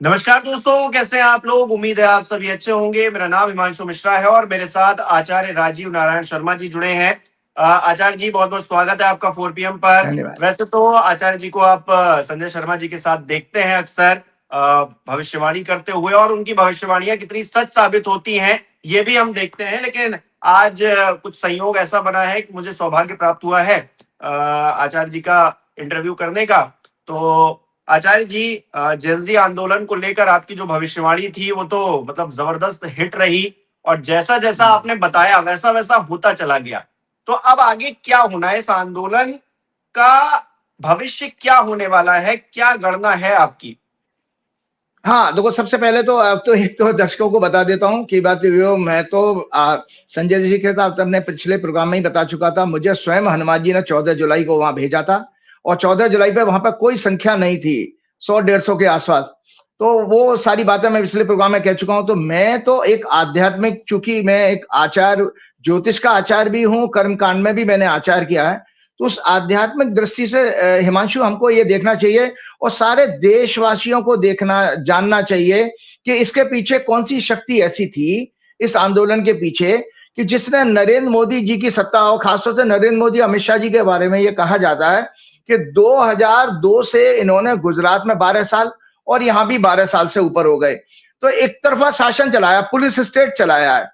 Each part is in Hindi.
नमस्कार दोस्तों, कैसे हैं आप लोग। उम्मीद है आप सभी अच्छे होंगे। मेरा नाम हिमांशु मिश्रा है और मेरे साथ आचार्य राजीव नारायण शर्मा जी जुड़े हैं। आचार्य जी, बहुत बहुत स्वागत है आपका 4 PM पर। धन्यवाद। वैसे तो आचार्य जी को आप संजय शर्मा जी के साथ देखते हैं अक्सर भविष्यवाणी करते हुए, और उनकी भविष्यवाणियां कितनी सच साबित होती हैं ये भी हम देखते हैं। लेकिन आज कुछ संयोग ऐसा बना है कि मुझे सौभाग्य प्राप्त हुआ है आचार्य जी का इंटरव्यू करने का। तो आचार्य जी, जेनजी आंदोलन को लेकर आपकी जो भविष्यवाणी थी वो तो मतलब जबरदस्त हिट रही, और जैसा जैसा आपने बताया वैसा वैसा होता चला गया। तो अब आगे क्या होना है, इस आंदोलन का भविष्य क्या होने वाला है, क्या गणना है आपकी। हाँ, देखो सबसे पहले तो अब तो एक तो दर्शकों को बता देता हूँ कि बात ये मैं तो संजय जी के साथ अपने पिछले प्रोग्राम में ही बता चुका था। मुझे स्वयं हनुमान जी ने 14 जुलाई को वहां भेजा था और 14 जुलाई पे वहां पर कोई संख्या नहीं थी, 100-150 के आसपास। तो वो सारी बातें मैं पिछले प्रोग्राम में कह चुका हूं। तो मैं तो एक आध्यात्मिक, चूंकि मैं एक आचार्य, ज्योतिष का आचार्य भी हूं, कर्मकांड में भी मैंने आचार किया है। तो उस आध्यात्मिक दृष्टि से हिमांशु हमको ये देखना चाहिए और सारे देशवासियों को देखना जानना चाहिए कि इसके पीछे कौन सी शक्ति ऐसी थी इस आंदोलन के पीछे कि जिसने नरेंद्र मोदी जी की सत्ता, और खासतौर से नरेंद्र मोदी अमित शाह जी के बारे में ये कहा जाता है कि 2002 से इन्होंने गुजरात में 12 साल और यहां भी 12 साल से ऊपर हो गए। तो एक तरफा शासन चलाया, पुलिस स्टेट चलाया है।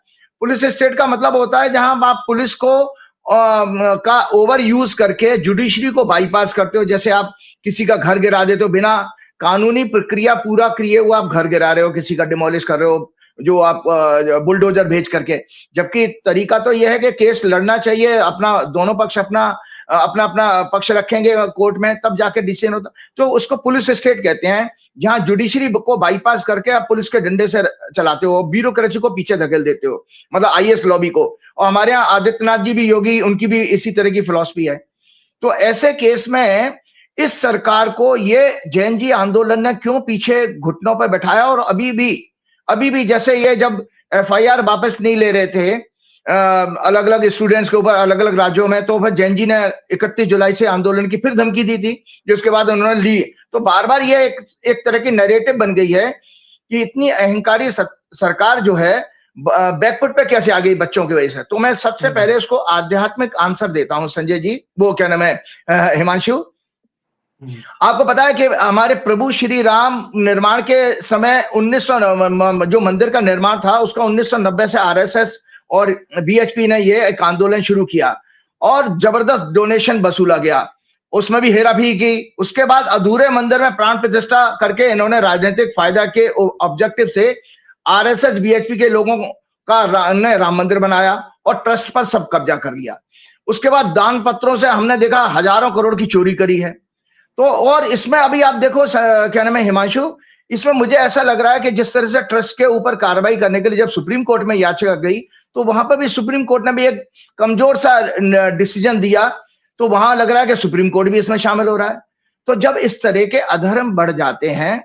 पुलिस स्टेट का मतलब होता है जहां आप पुलिस को का ओवर यूज करके जुडिशरी को बाईपास करते हो। जैसे आप किसी का घर गिरा देते हो, बिना कानूनी प्रक्रिया पूरा किए हुए आप घर गिरा रहे हो, किसी का डिमोलिश कर रहे हो, जो आप बुलडोजर भेज करके। जबकि तरीका तो यह है कि केस लड़ना चाहिए, अपना दोनों पक्ष अपना अपना अपना पक्ष रखेंगे कोर्ट में, तब जाके डिसीजन होता। तो उसको पुलिस स्टेट कहते हैं, जहां जुडिशरी को बाईपास करके आप पुलिस के डंडे से चलाते हो, ब्यूरोक्रेसी को पीछे धकेल देते हो, मतलब आईएएस लॉबी को। और हमारे यहाँ आदित्यनाथ जी भी, योगी, उनकी भी इसी तरह की फिलॉसफी है। तो ऐसे केस में इस सरकार को ये जैन जी आंदोलन ने क्यों पीछे घुटनों पर बैठाया। और अभी भी जैसे ये जब एफआईआर वापस नहीं ले रहे थे अलग अलग स्टूडेंट्स के ऊपर अलग अलग राज्यों में, तो फिर जैन जी ने 31 जुलाई से आंदोलन की फिर धमकी दी थी, जिसके बाद उन्होंने ली। तो बार बार ये एक तरह की नैरेटिव बन गई है कि इतनी अहंकारी सरकार जो है बैकफुट पे कैसे आ गई बच्चों की वजह से। तो मैं सबसे पहले उसको आध्यात्मिक आंसर देता हूं संजय जी, वो क्या नाम है हिमांशु। आपको पता है कि हमारे प्रभु श्री राम निर्माण के समय 1900 जो मंदिर का निर्माण था उसका 1990 से आरएसएस और बीएचपी ने ये एक आंदोलन शुरू किया और जबरदस्त डोनेशन वसूला गया, उसमें भी हेराफेरी की। उसके बाद अधूरे मंदिर में प्राण प्रतिष्ठा करके इन्होंने राजनीतिक फायदा के ऑब्जेक्टिव से आरएसएस बीएचपी के लोगों का राम मंदिर बनाया और ट्रस्ट पर सब कब्जा कर लिया। उसके बाद दान पत्रों से हमने देखा हजारों करोड़ की चोरी करी है। तो और इसमें अभी आप देखो क्या नाम है हिमांशु, इसमें मुझे ऐसा लग रहा है कि जिस तरह से ट्रस्ट के ऊपर कार्रवाई करने के लिए जब सुप्रीम कोर्ट में याचिका गई, तो वहां पर भी सुप्रीम कोर्ट ने भी एक कमजोर सा डिसीजन दिया। तो वहां लग रहा है कि सुप्रीम कोर्ट भी इसमें शामिल हो रहा है। तो जब इस तरह के अधर्म बढ़ जाते हैं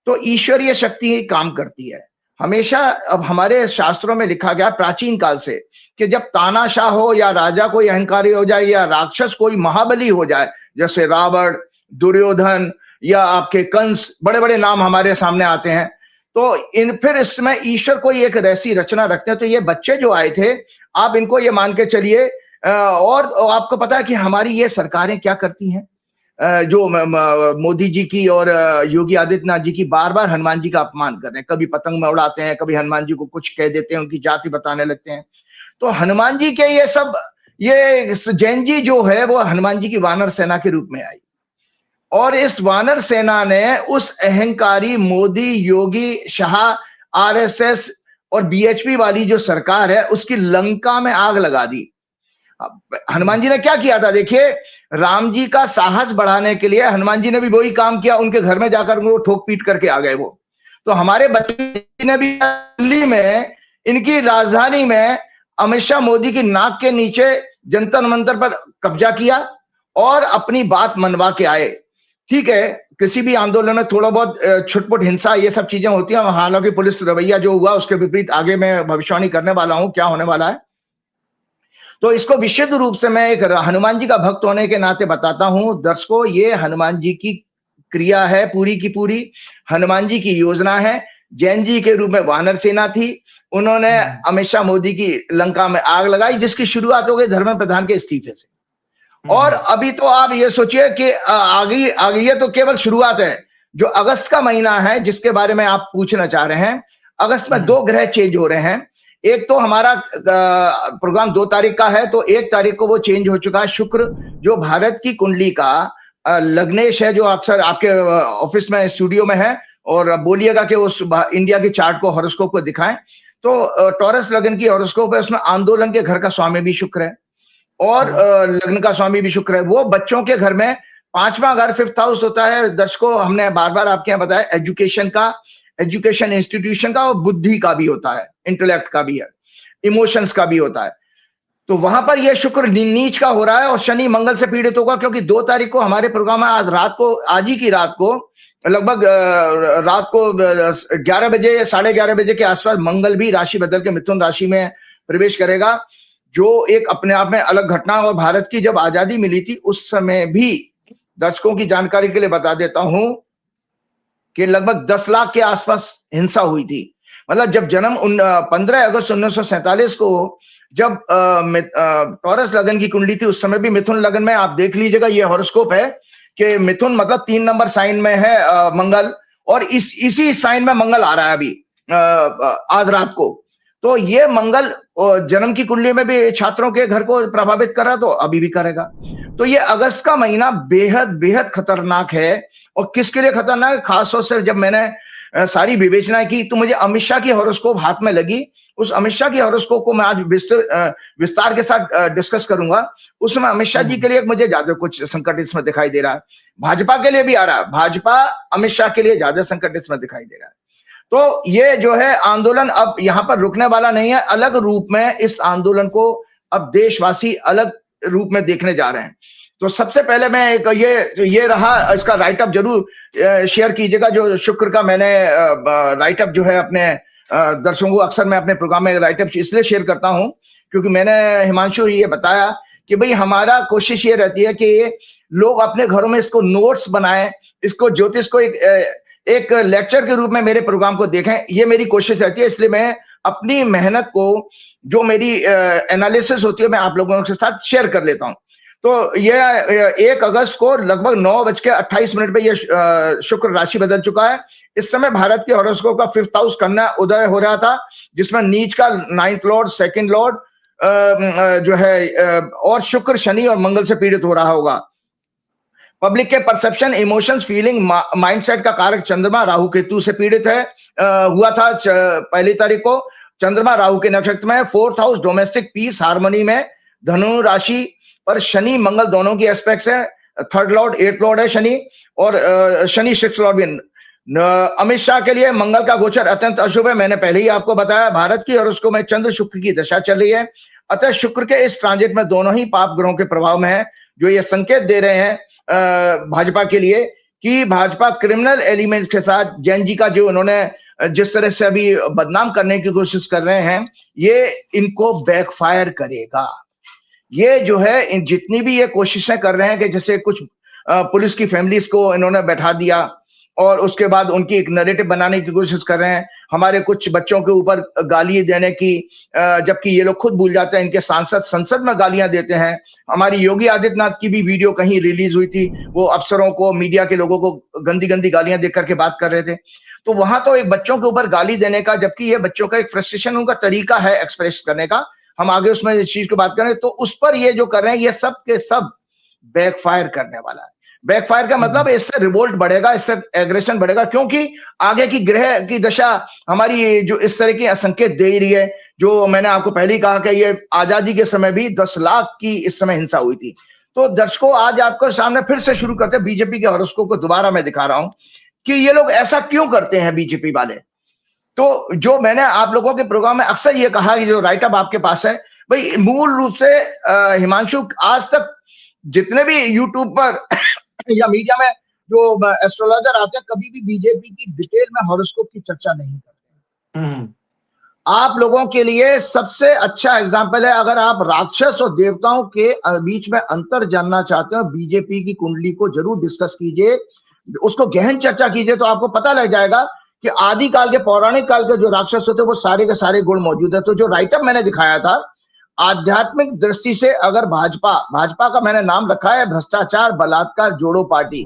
तो ईश्वरीय शक्ति ही काम करती है हमेशा। अब हमारे शास्त्रों में लिखा गया प्राचीन काल से कि जब तानाशाह हो या राजा कोई अहंकारी हो जाए या राक्षस कोई महाबली हो जाए, जैसे रावण, दुर्योधन या आपके कंस, बड़े बड़े नाम हमारे सामने आते हैं, तो फिर इसमें ईश्वर कोई एक ऐसी रचना रखते हैं। तो ये बच्चे जो आए थे, आप इनको ये मान के चलिए। और आपको पता है कि हमारी ये सरकारें क्या करती हैं, जो मोदी जी की और योगी आदित्यनाथ जी की, बार बार हनुमान जी का अपमान कर रहे हैं। कभी पतंग में उड़ाते हैं, कभी हनुमान जी को कुछ कह देते हैं, उनकी जाति बताने लगते हैं। तो हनुमान जी के ये सब, ये जैन जी जो है वो हनुमान जी की वानर सेना के रूप में आई और इस वानर सेना ने उस अहंकारी मोदी, योगी, शाह, आरएसएस और बीएचपी वाली जो सरकार है उसकी लंका में आग लगा दी। हनुमान जी ने क्या किया था देखिए, राम जी का साहस बढ़ाने के लिए हनुमान जी ने भी वही काम किया, उनके घर में जाकर वो ठोक पीट करके आ गए वो। तो हमारे बच्चे ने भी दिल्ली में, इनकी राजधानी में अमित शाह मोदी की नाक के नीचे जंतर मंतर पर कब्जा किया और अपनी बात मनवा के आए। ठीक है, किसी भी आंदोलन में थोड़ा बहुत छुटपुट हिंसा ये सब चीजें होती हैं, हालांकि पुलिस रवैया जो हुआ उसके विपरीत आगे मैं भविष्यवाणी करने वाला हूं क्या होने वाला है। तो इसको विशुद्ध रूप से मैं एक हनुमान जी का भक्त होने के नाते बताता हूं दर्शकों, ये हनुमान जी की क्रिया है पूरी की पूरी, हनुमान जी की योजना है, जैन जी के रूप में वानर सेना थी, उन्होंने अमित शाह मोदी की लंका में आग लगाई, जिसकी शुरुआत हो गई धर्मेंद्र प्रधान के इस्तीफे से। और अभी तो आप ये सोचिए कि आगे आगे, ये तो केवल शुरुआत है। जो अगस्त का महीना है जिसके बारे में आप पूछना चाह रहे हैं, अगस्त में 2 ग्रह चेंज हो रहे हैं। एक तो हमारा प्रोग्राम 2 तारीख का है, तो 1 तारीख को वो चेंज हो चुका है। शुक्र जो भारत की कुंडली का लग्नेश है, जो अक्सर आपके ऑफिस में स्टूडियो में है, और बोलिएगा कि उस इंडिया की चार्ट को, हॉरोस्कोप को दिखाएं, तो टॉरस लग्न की हॉरोस्कोप है, उसमें आंदोलन के घर का स्वामी भी शुक्र है और लग्न का स्वामी भी शुक्र है। वो बच्चों के घर में 5वां घर 5th हाउस होता है। दर्शकों, हमने बार बार आपके यहाँ बताया, एजुकेशन का, एजुकेशन इंस्टीट्यूशन का और बुद्धि का भी होता है, इंटेलेक्ट का भी है, इमोशंस का भी होता है। तो वहां पर यह शुक्र नीच का हो रहा है और शनि मंगल से पीड़ित होगा, क्योंकि 2 तारीख को हमारे प्रोग्राम में आज ही की रात को लगभग रात को 11 बजे या 11:30 बजे के आसपास मंगल भी राशि बदल के मिथुन राशि में प्रवेश करेगा, जो एक अपने आप में अलग घटना। और भारत की जब आजादी मिली थी उस समय भी, दर्शकों की जानकारी के लिए बता देता हूं कि लगभग 10 लाख के आसपास हिंसा हुई थी। मतलब जब जन्म 15 अगस्त 1947 को जब टॉरस लगन की कुंडली थी, उस समय भी मिथुन लगन में, आप देख लीजिएगा, ये हॉरोस्कोप है कि मिथुन मतलब 3 नंबर साइन में है मंगल, और इसी साइन में मंगल आ रहा है अभी आज रात को। तो ये मंगल जन्म की कुंडली में भी छात्रों के घर को प्रभावित करा, तो अभी भी करेगा। तो ये अगस्त का महीना बेहद बेहद खतरनाक है। और किसके लिए खतरनाक है? खासतौर से जब मैंने सारी विवेचना की तो मुझे अमित शाह की हॉरोस्कोप हाथ में लगी। उस अमित शाह की हॉरोस्कोप को मैं आज विस्तार के साथ डिस्कस करूंगा। उसमें अमित शाह जी के लिए मुझे ज्यादा कुछ संकट इसमें दिखाई दे रहा है, भाजपा के लिए भी आ रहा है, भाजपा अमित शाह के लिए ज्यादा संकट इसमें दिखाई दे रहा है। तो ये जो है आंदोलन अब यहाँ पर रुकने वाला नहीं है। अलग रूप में इस आंदोलन को अब देशवासी अलग रूप में देखने जा रहे हैं। तो सबसे पहले मैं ये रहा, इसका राइटअप जरूर शेयर कीजिएगा। जो शुक्र का मैंने राइटअप जो है अपने दर्शकों को, अक्सर मैं अपने प्रोग्राम में राइटअप इसलिए शेयर करता हूं क्योंकि मैंने हिमांशु ये बताया कि भाई हमारा कोशिश ये रहती है कि लोग अपने घरों में इसको नोट्स बनाएं, इसको ज्योतिष को एक लेक्चर के रूप में मेरे प्रोग्राम को देखें। ये मेरी कोशिश रहती है। इसलिए मैं अपनी मेहनत को, जो मेरी एनालिसिस होती है, मैं आप लोगों के साथ शेयर कर लेता हूं। तो ये 1 अगस्त को लगभग 9:28 पे ये शुक्र राशि बदल चुका है। इस समय भारत के हॉरोस्कोप का 5th हाउस कन्या उदय हो रहा था, जिसमें नीच का 9th लॉर्ड, 2nd लॉर्ड जो है, और शुक्र शनि और मंगल से पीड़ित हो रहा होगा। पब्लिक के परसेप्शन, इमोशंस, फीलिंग, माइंडसेट का कारक चंद्रमा राहु केतु से पीड़ित है। हुआ था 1 तारीख को। चंद्रमा राहु के नक्षत्र में, 4th house domestic piece harmony में, धनु राशि पर शनि मंगल दोनों की एस्पेक्ट्स है। 3rd लॉर्ड 8th लॉर्ड है शनि, और शनि 6th लॉर्ड भी। अमित शाह के लिए मंगल का गोचर अत्यंत अशुभ है। मैंने पहले ही आपको बताया, भारत की हॉरोस्कोप में चंद्र शुक्र की दशा चल रही है। अतः शुक्र के इस ट्रांजिट में दोनों ही पाप ग्रहों के प्रभाव में है, जो ये संकेत दे रहे हैं भाजपा के लिए कि भाजपा क्रिमिनल एलिमेंट्स के साथ, जैन जी का जो उन्होंने जिस तरह से अभी बदनाम करने की कोशिश कर रहे हैं, ये इनको बैकफायर करेगा। ये जो है जितनी भी ये कोशिशें कर रहे हैं कि जैसे कुछ पुलिस की फैमिलीज को इन्होंने बैठा दिया और उसके बाद उनकी एक नैरेटिव बनाने की कोशिश कर रहे हैं, हमारे कुछ बच्चों के ऊपर गाली देने की, जबकि ये लोग खुद भूल जाते हैं इनके सांसद संसद में गालियां देते हैं। हमारी योगी आदित्यनाथ की भी वीडियो कहीं रिलीज हुई थी, वो अफसरों को, मीडिया के लोगों को गंदी गंदी गालियां देख करके बात कर रहे थे। तो वहां तो एक बच्चों के ऊपर गाली देने का, जबकि ये बच्चों का एक फ्रस्ट्रेशन, उनका तरीका है एक्सप्रेस करने का, हम आगे उसमें इस चीज की बात करें, तो उस पर ये जो कर रहे हैं ये सब के सब बैकफायर करने वाला है। बैकफायर का मतलब इससे रिवोल्ट बढ़ेगा, इससे एग्रेशन बढ़ेगा, क्योंकि आगे की ग्रह की दशा हमारी जो इस तरह की संकेत दे रही है। जो मैंने आपको पहले ही कहा कि ये आजादी के समय भी 10 लाख की इस समय हिंसा हुई थी। तो दर्शकों, आज आपको सामने फिर से शुरू करते हैं बीजेपी के हॉरोस्कोप को दोबारा मैं दिखा रहा हूं कि ये लोग ऐसा क्यों करते हैं बीजेपी वाले। तो जो मैंने आप लोगों के प्रोग्राम में अक्सर ये कहा कि जो राइटअप आपके पास है, भाई मूल रूप से हिमांशु, आज तक जितने भी यूट्यूब पर या मीडिया में जो एस्ट्रोलॉजर आते हैं, कभी भी बीजेपी की डिटेल में हॉरोस्कोप की चर्चा नहीं करते। आप लोगों के लिए सबसे अच्छा एग्जांपल है, अगर आप राक्षस और देवताओं के बीच में अंतर जानना चाहते हो, बीजेपी की कुंडली को जरूर डिस्कस कीजिए। उसको गहन चर्चा कीजिए तो आपको पता लग जाएगा कि आदि काल के, पौराणिक काल के जो राक्षस होते वो सारे के सारे गुण मौजूद है। तो जो राइटअप मैंने दिखाया था, आध्यात्मिक दृष्टि से अगर भाजपा का मैंने नाम रखा है भ्रष्टाचार बलात्कार जोड़ो पार्टी,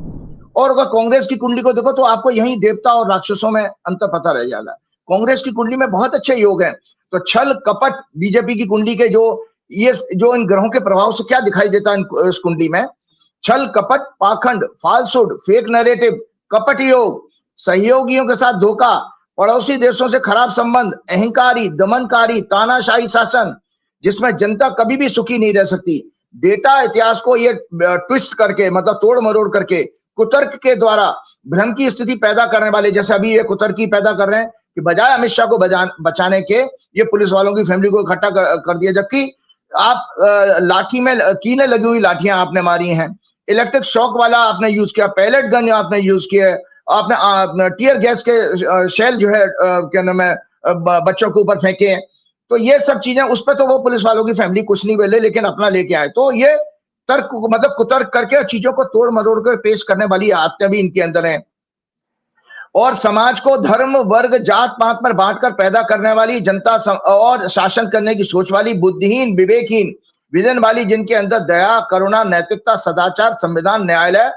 और अगर कांग्रेस की कुंडली को देखो तो आपको यही देवता और राक्षसों में अंतर पता रह जाएगा। कांग्रेस की कुंडली में बहुत अच्छे योग हैं। तो छल कपट, बीजेपी की कुंडली के जो इन ग्रहों के प्रभाव से क्या दिखाई देता है इस कुंडली में, छल कपट, पाखंड, फाल्सुड, फेक नैरेटिव, कपट योग, सहयोगियों के साथ धोखा, पड़ोसी देशों से खराब संबंध, अहंकारी, दमनकारी, तानाशाही शासन जिसमें जनता कभी भी सुखी नहीं रह सकती, डेटा इतिहास को ये ट्विस्ट करके, मतलब तोड़ मरोड़ करके, कुतर्क के द्वारा भ्रम की स्थिति पैदा करने वाले, जैसे अभी ये कुतर्की पैदा कर रहे हैं कि बजाय अमित शाह को बचाने के ये पुलिस वालों की फैमिली को इकट्ठा कर दिया, जबकि आप लाठी में कीने लगी हुई लाठियां आपने मारी हैं, इलेक्ट्रिक शॉक वाला आपने यूज किया, पैलेट गन आपने यूज किया, आपने टीयर गैस के शेल जो है क्या नाम है बच्चों के ऊपर फेंके। तो ये सब चीजें, उस पर तो वो पुलिस वालों की फैमिली कुछ नहीं बोले, लेकिन अपना लेके आए। तो ये तर्क, मतलब कुतर्क करके चीजों को तोड़ मरोड़ कर पेश करने वाली आदतें भी इनके अंदर हैं, और समाज को धर्म वर्ग जात पात पर बांटकर पैदा करने वाली, जनता और शासन करने की सोच वाली, बुद्धिहीन विवेकहीन विजन वाली, जिनके अंदर दया करुणा नैतिकता सदाचार संविधान न्यायालय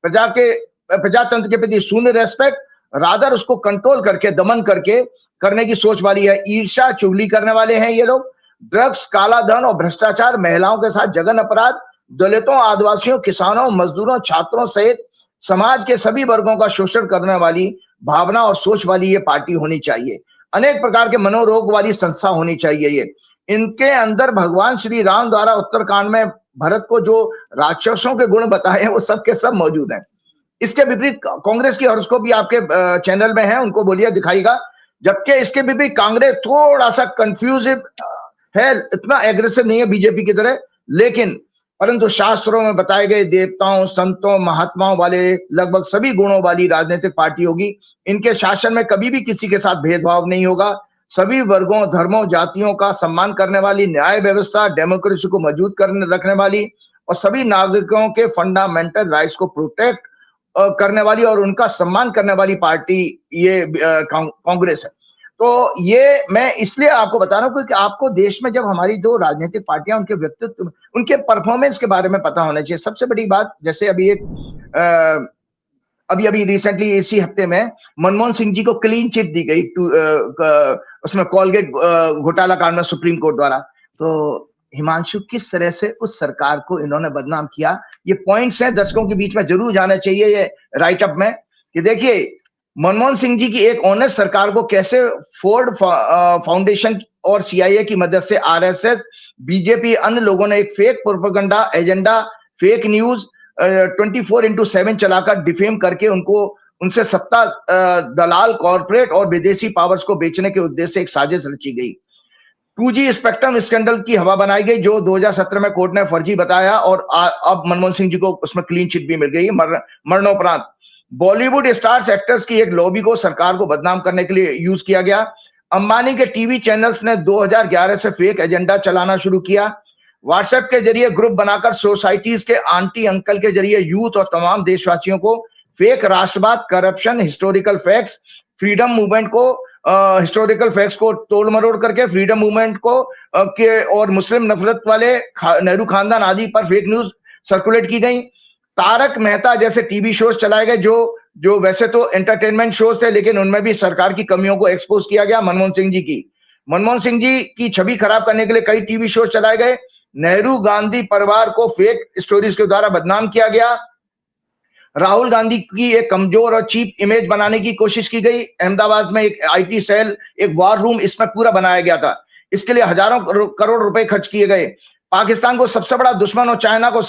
प्रजातंत्र के प्रति शून्य रेस्पेक्ट, रादर उसको कंट्रोल करके दमन करके करने की सोच वाली है। ईर्ष्या चुगली करने वाले हैं ये लोग। ड्रग्स, काला धन और भ्रष्टाचार, महिलाओं के साथ जघन्य अपराध, दलितों, आदिवासियों, किसानों, मजदूरों, छात्रों सहित समाज के सभी वर्गों का शोषण करने वाली भावना और सोच वाली ये पार्टी होनी चाहिए। अनेक प्रकार के मनोरोग वाली संस्था होनी चाहिए ये। इनके अंदर भगवान श्री राम द्वारा उत्तरकांड में भरत को जो राक्षसों के गुण बताए हैं वो सब के सब मौजूद हैं। इसके विपरीत कांग्रेस की हॉरोस्कोप भी आपके चैनल में है, उनको बोलिए दिखाएगा। जबकि इसके विपरीत कांग्रेस थोड़ा सा कंफ्यूजिव है, इतना एग्रेसिव नहीं है बीजेपी की तरह, लेकिन परंतु शास्त्रों में बताए गए देवताओं, संतों, महात्माओं वाले लगभग सभी गुणों वाली राजनीतिक पार्टी होगी। इनके शासन में कभी भी किसी के साथ भेदभाव नहीं होगा। सभी वर्गों, धर्मों, जातियों का सम्मान करने वाली, न्याय व्यवस्था, डेमोक्रेसी को मजबूत रखने वाली और सभी नागरिकों के फंडामेंटल राइट्स को प्रोटेक्ट करने वाली और उनका सम्मान करने वाली पार्टी ये कांग्रेस है। तो ये मैं इसलिए आपको बता रहा हूं क्योंकि आपको देश में जब हमारी जो राजनीतिक पार्टियां, उनके व्यक्तित्व, उनके परफॉर्मेंस के बारे में पता होना चाहिए। सबसे बड़ी बात, जैसे अभी एक अभी रिसेंटली इसी हफ्ते में मनमोहन सिंह जी को क्लीन चिट दी गई उसमें कोलगेट घोटाला कांड में सुप्रीम कोर्ट द्वारा। तो हिमांशु, किस तरह से उस सरकार को इन्होंने बदनाम किया, ये पॉइंट्स हैं दर्शकों के बीच में जरूर जाना चाहिए ये राइटअप में, कि देखिए मनमोहन सिंह जी की एक ऑनेस्ट सरकार को कैसे फोर्ड फाउंडेशन और सीआईए की मदद से आरएसएस, बीजेपी, अन्य लोगों ने एक fake propaganda agenda, fake news 24/7 चलाकर डिफेम करके उनसे सत्ता दलाल, कॉर्पोरेट और विदेशी पावर्स को बेचने के उद्देश्य से एक साजिश रची गई। 2G स्पेक्ट्रम स्कैंडल की हवा बनाई गई जो 2017 में कोर्ट ने फर्जी बताया, और अब मनमोहन सिंह जी को उसमें क्लीन चिट भी मिल गई मरणोपरांत। बॉलीवुड स्टार्स, एक्टर्स की एक लॉबी को सरकार को बदनाम करने के लिए यूज किया गया। अंबानी के टीवी चैनल्स ने 2011 से फेक एजेंडा चलाना शुरू किया। व्हाट्सएप के जरिए ग्रुप बनाकर सोसाइटीज के आंटी अंकल के जरिए यूथ और तमाम देशवासियों को फेक राष्ट्रवाद, corruption, historical facts, freedom movement को हिस्टोरिकल फैक्ट्स को तोड़ मरोड़ करके फ्रीडम मूवमेंट को के और मुस्लिम नफरत वाले नेहरू खानदान आदि पर फेक न्यूज सर्कुलेट की गई। तारक मेहता जैसे टीवी शोज चलाए गए जो वैसे तो एंटरटेनमेंट शोज थे, लेकिन उनमें भी सरकार की कमियों को एक्सपोज किया गया। मनमोहन सिंह जी की छवि खराब करने के लिए कई टीवी शोज चलाए गए। नेहरू गांधी परिवार को फेक स्टोरीज के द्वारा बदनाम किया गया। राहुल गांधी की एक कमजोर और चीप इमेज बनाने की कोशिश की गई। अहमदाबाद में एक आईटी सेल, एक वॉर रूम इसमें पूरा बनाया गया था। इसके लिए हजारों करोड़ रुपए खर्च किए गए। पाकिस्तान को सबसे बड़ा दुश्मन और चाइना को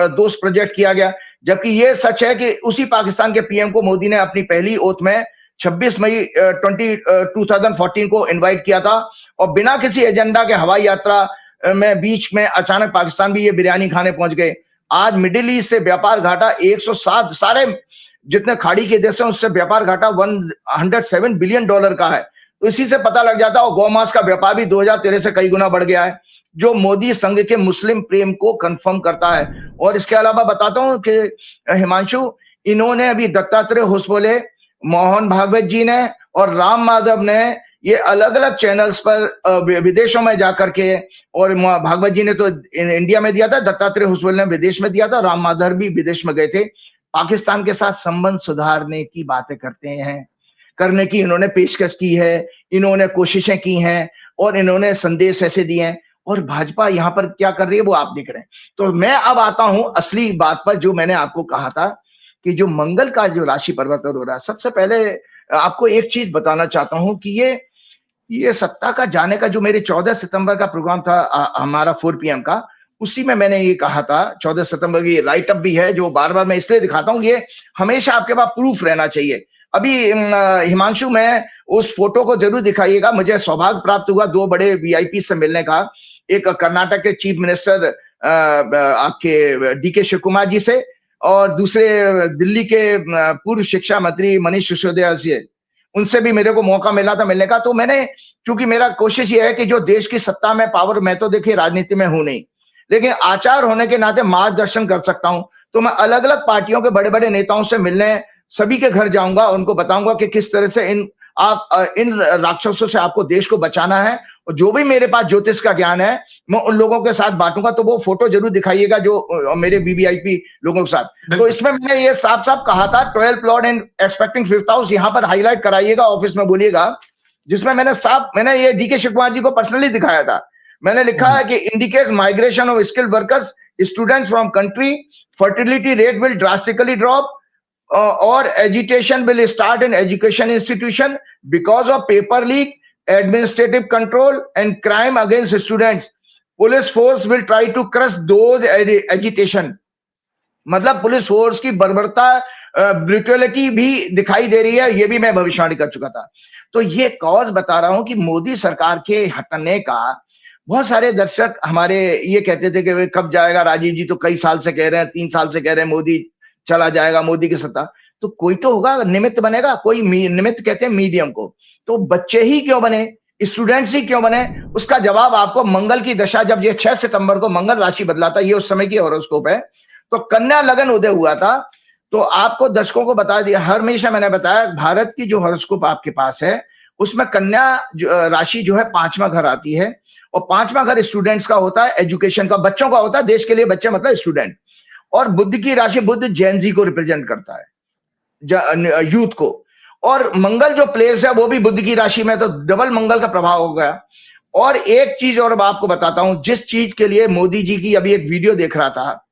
दोस्त प्रोजेक्ट किया गया, जबकि यह सच है कि उसी पाकिस्तान के पीएम को मोदी ने अपनी पहली ओथ में 26 मई 2014 को इनवाइट किया था, और बिना किसी एजेंडा के हवाई यात्रा में बीच में अचानक पाकिस्तान भी ये बिरयानी खाने पहुंच गए। आज मिडिल ईस्ट से व्यापार घाटा 107, सारे जितने खाड़ी के देश हैं उससे व्यापार घाटा $107 बिलियन का है। तो इसी से पता लग जाता है। और गौमांस का व्यापार भी 2013 से कई गुना बढ़ गया है, जो मोदी संघ के मुस्लिम प्रेम को कंफर्म करता है। और इसके अलावा बताता हूं कि हिमांशु, इन्होंने अभी दत्तात्रेय होसबोले, मोहन भागवत जी ने और राम माधव ने ये अलग अलग चैनल्स पर विदेशों में जाकर के, और भागवत जी ने तो इंडिया में दिया था, दत्तात्रेय होसबोले ने विदेश में दिया था, राम माधव भी विदेश में गए थे, पाकिस्तान के साथ संबंध सुधारने की बातें करने की इन्होंने पेशकश की है, इन्होंने कोशिशें की हैं और इन्होंने संदेश ऐसे दिए हैं, और भाजपा यहां पर क्या कर रही है वो आप देख रहे हैं। तो मैं अब आता हूं असली बात पर, जो मैंने आपको कहा था कि जो मंगल का जो राशि परिवर्तन हो रहा है, सबसे पहले आपको एक चीज बताना चाहता हूं कि ये सत्ता का जाने का जो मेरे 14 सितंबर का प्रोग्राम था हमारा 4 PM का, उसी में मैंने ये कहा था, 14 सितंबर की राइट अप भी है जो बार बार मैं इसलिए दिखाता हूं, ये हमेशा आपके पास प्रूफ रहना चाहिए। अभी हिमांशु में उस फोटो को जरूर दिखाइएगा, मुझे सौभाग्य प्राप्त हुआ 2 बड़े VIP से मिलने का, एक कर्नाटक के चीफ मिनिस्टर आपके DK शिव कुमार जी से, और दूसरे दिल्ली के पूर्व शिक्षा मंत्री मनीष सिसोदिया से, उनसे भी मेरे को मौका मिला था मिलने का। तो मैंने, क्योंकि मेरा कोशिश ये है कि जो देश की सत्ता में पावर, मैं तो देखिए राजनीति में हूं नहीं, लेकिन आचार होने के नाते मार्गदर्शन कर सकता हूं, तो मैं अलग अलग पार्टियों के बड़े बड़े नेताओं से मिलने सभी के घर जाऊंगा, उनको बताऊंगा कि किस तरह से इन राक्षसों से आपको देश को बचाना है, और जो भी मेरे पास ज्योतिष का ज्ञान है मैं उन लोगों के साथ बांटूंगा। तो वो फोटो जरूर दिखाइएगा जो मेरे VVIP लोगों के साथ। तो इसमें मैंने ये साफ साफ कहा था 12 plot and expecting 5th house, यहां पर हाईलाइट कराइएगा, ऑफिस में बोलिएगा, जिसमें मैंने ये DK शिव कुमार जी को पर्सनली दिखाया था। मैंने लिखा है कि indicates migration of skilled workers, students from country, fertility rate will drastically drop, or agitation will start in education institution because of paper leak, administrative control and crime against students. Police force will try to crush those agitation. मतलब पुलिस फोर्स की बर्बरता, ब्रूटलिटी भी दिखाई दे रही है, ये भी मैं भविष्यवाणी कर चुका था। तो ये कॉज बता रहा हूं कि मोदी सरकार के हटने का, बहुत सारे दर्शक हमारे ये कहते थे कि कब जाएगा राजीव जी, तो कई साल से कह रहे हैं, 3 साल से कह रहे हैं मोदी चला जाएगा, मोदी की सत्ता, तो कोई तो होगा, निमित्त बनेगा, कोई निमित्त कहते हैं मीडियम को, तो बच्चे ही क्यों बने, स्टूडेंट्स ही क्यों बने, उसका जवाब आपको मंगल की दशा, जब ये 6 सितंबर को मंगल राशि बदला था, ये उस समय की हॉरोस्कोप है, तो कन्या लगन उदय हुआ था। तो आपको दर्शकों को बता दिया, हमेशा मैंने बताया, भारत की जो हॉरोस्कोप आपके पास है उसमें कन्या राशि जो है 5वां घर आती है, और 5वां घर स्टूडेंट्स का होता है, एजुकेशन का, बच्चों का होता है, देश के लिए बच्चे मतलब स्टूडेंट। और बुध की राशि, बुध जैन जी को रिप्रेजेंट करता है, यूथ को, और मंगल जो प्लेस है वो भी बुध की राशि में, तो डबल मंगल का प्रभाव हो गया। और एक चीज और मैं आपको बताता हूं, जिस चीज के लिए मोदी जी की अभी एक वीडियो देख रहा था,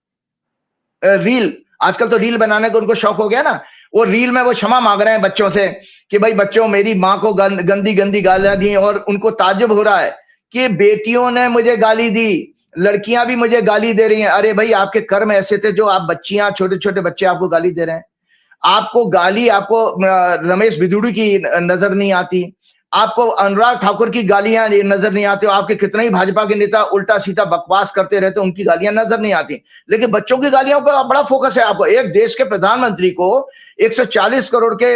रील, आजकल तो रील बनाने का उनको शौक हो गया ना, वो रील में वो क्षमा मांग रहे हैं बच्चों से कि भाई बच्चों, मेरी माँ को गंदी गंदी गालियां दी, और उनको ताज्जुब हो रहा है कि बेटियों ने मुझे गाली दी, लड़कियां भी मुझे गाली दे रही हैं। अरे भाई, आपके कर्म ऐसे थे, जो आप बच्चियां, छोटे छोटे बच्चे आपको गाली दे रहे हैं, आपको गाली, आपको रमेश बिदुड़ी की नजर नहीं आती, आपको अनुराग ठाकुर की गालियां नजर नहीं आती, आपके कितने ही भाजपा के नेता उल्टा सीधा बकवास करते रहते, उनकी गालियां नजर नहीं आती, लेकिन बच्चों की गालियों पर बड़ा फोकस है आपको। एक देश के प्रधानमंत्री को, 140 करोड़ के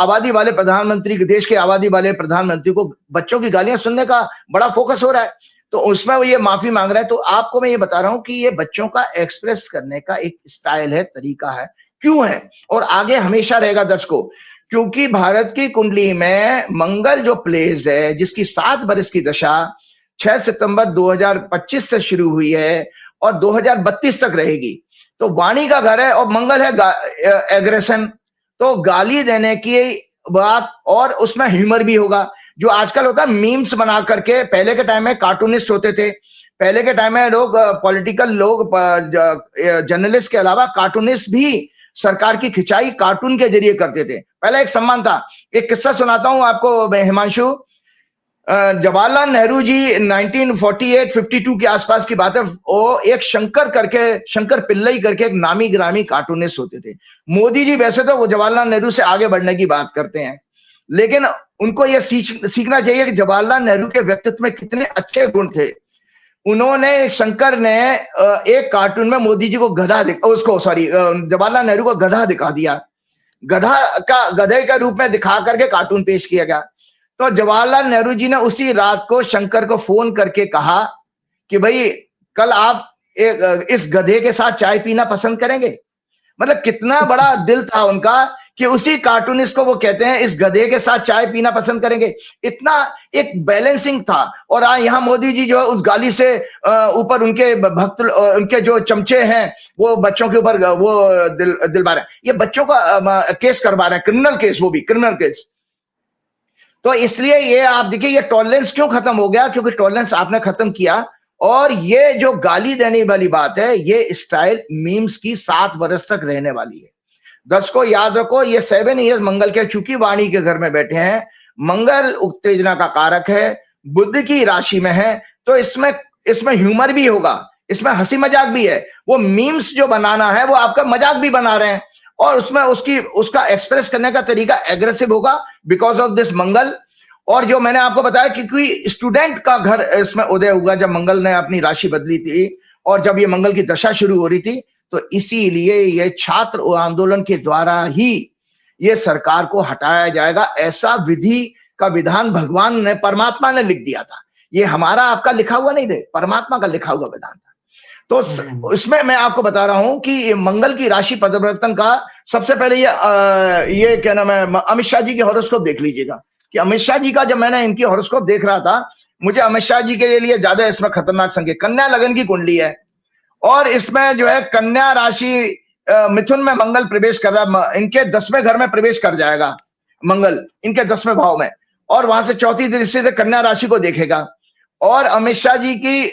आबादी वाले प्रधानमंत्री, देश के आबादी वाले प्रधानमंत्री को बच्चों की गालियां सुनने का बड़ा फोकस हो रहा है, तो उसमें वो ये माफी मांग रहा है। तो आपको मैं ये बता रहा हूं कि ये बच्चों का एक्सप्रेस करने का एक स्टाइल है, तरीका है, क्यों है, और आगे हमेशा रहेगा दर्शकों, क्योंकि भारत की कुंडली में मंगल जो प्लेस है, जिसकी 7 वर्ष की दशा 6 सितंबर 2025 से शुरू हुई है और 2032 तक रहेगी, तो वाणी का घर है, और मंगल है एग्रेशन, तो गाली देने की बात, और उसमें ह्यूमर भी होगा, जो आजकल होता है मीम्स बना करके। पहले के टाइम में कार्टूनिस्ट होते थे, पहले के टाइम में लोग, पॉलिटिकल लोग, जर्नलिस्ट के अलावा कार्टूनिस्ट भी सरकार की खिंचाई कार्टून के जरिए करते थे, पहला एक सम्मान था। एक किस्सा सुनाता हूं आपको हिमांशु, जवाहरलाल नेहरू जी 1948-52 के आसपास की बात है, वो एक शंकर पिल्लई करके एक नामी गिरामी कार्टूनिस्ट होते थे। मोदी जी वैसे तो वो जवाहरलाल नेहरू से आगे बढ़ने की बात करते हैं, लेकिन उनको यह सीखना चाहिए कि जवाहरलाल नेहरू के व्यक्तित्व में कितने अच्छे गुण थे। उन्होंने, शंकर ने एक कार्टून में मोदी जी को जवाहरलाल नेहरू को गधा दिखा दिया, गधे के रूप में दिखा करके कार्टून पेश किया गया। तो जवाहरलाल नेहरू जी ने उसी रात को शंकर को फोन करके कहा कि भाई, कल आप इस गधे के साथ चाय पीना पसंद करेंगे? मतलब कितना बड़ा दिल था उनका कि उसी कार्टूनिस्ट को वो कहते हैं इस गधे के साथ चाय पीना पसंद करेंगे। इतना एक बैलेंसिंग था। और यहाँ मोदी जी जो है उस गाली से ऊपर उनके भक्त, उनके जो चमचे हैं वो बच्चों के ऊपर वो दिलवा रहे हैं, ये बच्चों का केस करवा रहे हैं, क्रिमिनल केस, वो भी क्रिमिनल केस। तो इसलिए ये आप देखिए ये टॉलरेंस क्यों खत्म हो गया, क्योंकि टॉलरेंस आपने खत्म किया। और ये जो गाली देने वाली बात है, ये स्टाइल मीम्स की 7 वर्ष तक रहने वाली है। दर्शकों याद रखो, ये 7 ईयर्स मंगल के, चूंकि वाणी के घर में बैठे हैं, मंगल उत्तेजना का कारक है, बुध की राशि में है, तो इसमें ह्यूमर भी होगा, इसमें हंसी मजाक भी है। वो मीम्स जो बनाना है वो आपका मजाक भी बना रहे हैं, और उसमें उसका एक्सप्रेस करने का तरीका एग्रेसिव होगा बिकॉज ऑफ दिस मंगल। और जो मैंने आपको बताया कि कोई स्टूडेंट का घर इसमें उदय हुआ जब मंगल ने अपनी राशि बदली थी, और जब ये मंगल की दशा शुरू हो रही थी, तो इसीलिए ये छात्र आंदोलन के द्वारा ही ये सरकार को हटाया जाएगा, ऐसा विधि का विधान भगवान ने, परमात्मा ने लिख दिया था। ये हमारा आपका लिखा हुआ नहीं थे, परमात्मा का लिखा हुआ विधान था। तो इसमें मैं आपको बता रहा हूं कि मंगल की राशि परिवर्तन का सबसे पहले ये क्या नाम है, अमित शाह जी के हॉरोस्कोप देख लीजिएगा कि अमित शाह जी का, जब मैंने इनकी हॉरोस्कोप देख रहा था, मुझे अमित शाह जी के लिए ज्यादा इसमें खतरनाक संकेत, कन्या लगन की कुंडली है, और इसमें जो है कन्या राशि मिथुन में मंगल प्रवेश कर रहा है, इनके 10वें घर में प्रवेश कर जाएगा मंगल, इनके 10वें भाव में, और वहां से चौथी दृष्टि से कन्या राशि को देखेगा। और अमित शाह जी की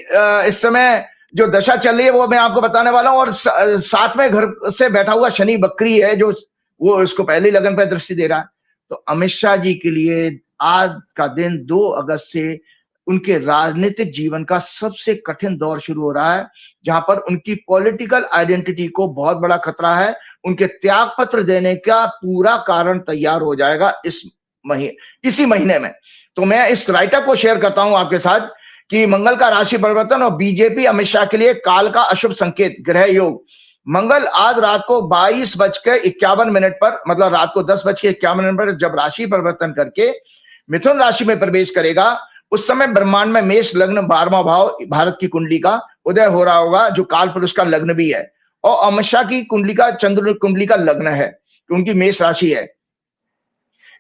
इस समय जो दशा चल रही है वो मैं आपको बताने वाला हूं। और 7वें घर से बैठा हुआ शनि बकरी है, जो वो इसको पहली लगन पर दृष्टि दे रहा है। तो अमित शाह जी के लिए आज का दिन 2 अगस्त से उनके राजनीतिक जीवन का सबसे कठिन दौर शुरू हो रहा है, जहां पर उनकी पॉलिटिकल आइडेंटिटी को बहुत बड़ा खतरा है। उनके त्याग पत्र देने का पूरा कारण तैयार हो जाएगा इसी महीने में। तो मैं इस राइटअप को शेयर करता हूं आपके साथ कि मंगल का राशि परिवर्तन और बीजेपी अमित शाह के लिए काल का अशुभ संकेत, ग्रह योग। मंगल आज रात को 22:51 पर, मतलब रात को 10:51 पर जब राशि परिवर्तन करके मिथुन राशि में प्रवेश करेगा, उस समय ब्रह्मांड में मेष लग्न 12वां भाव भारत की कुंडली का उदय हो रहा होगा, जो काल पुरुष का लग्न भी है, और अमित शाह की कुंडली का, चंद्र कुंडली का लग्न है, उनकी मेष राशि है।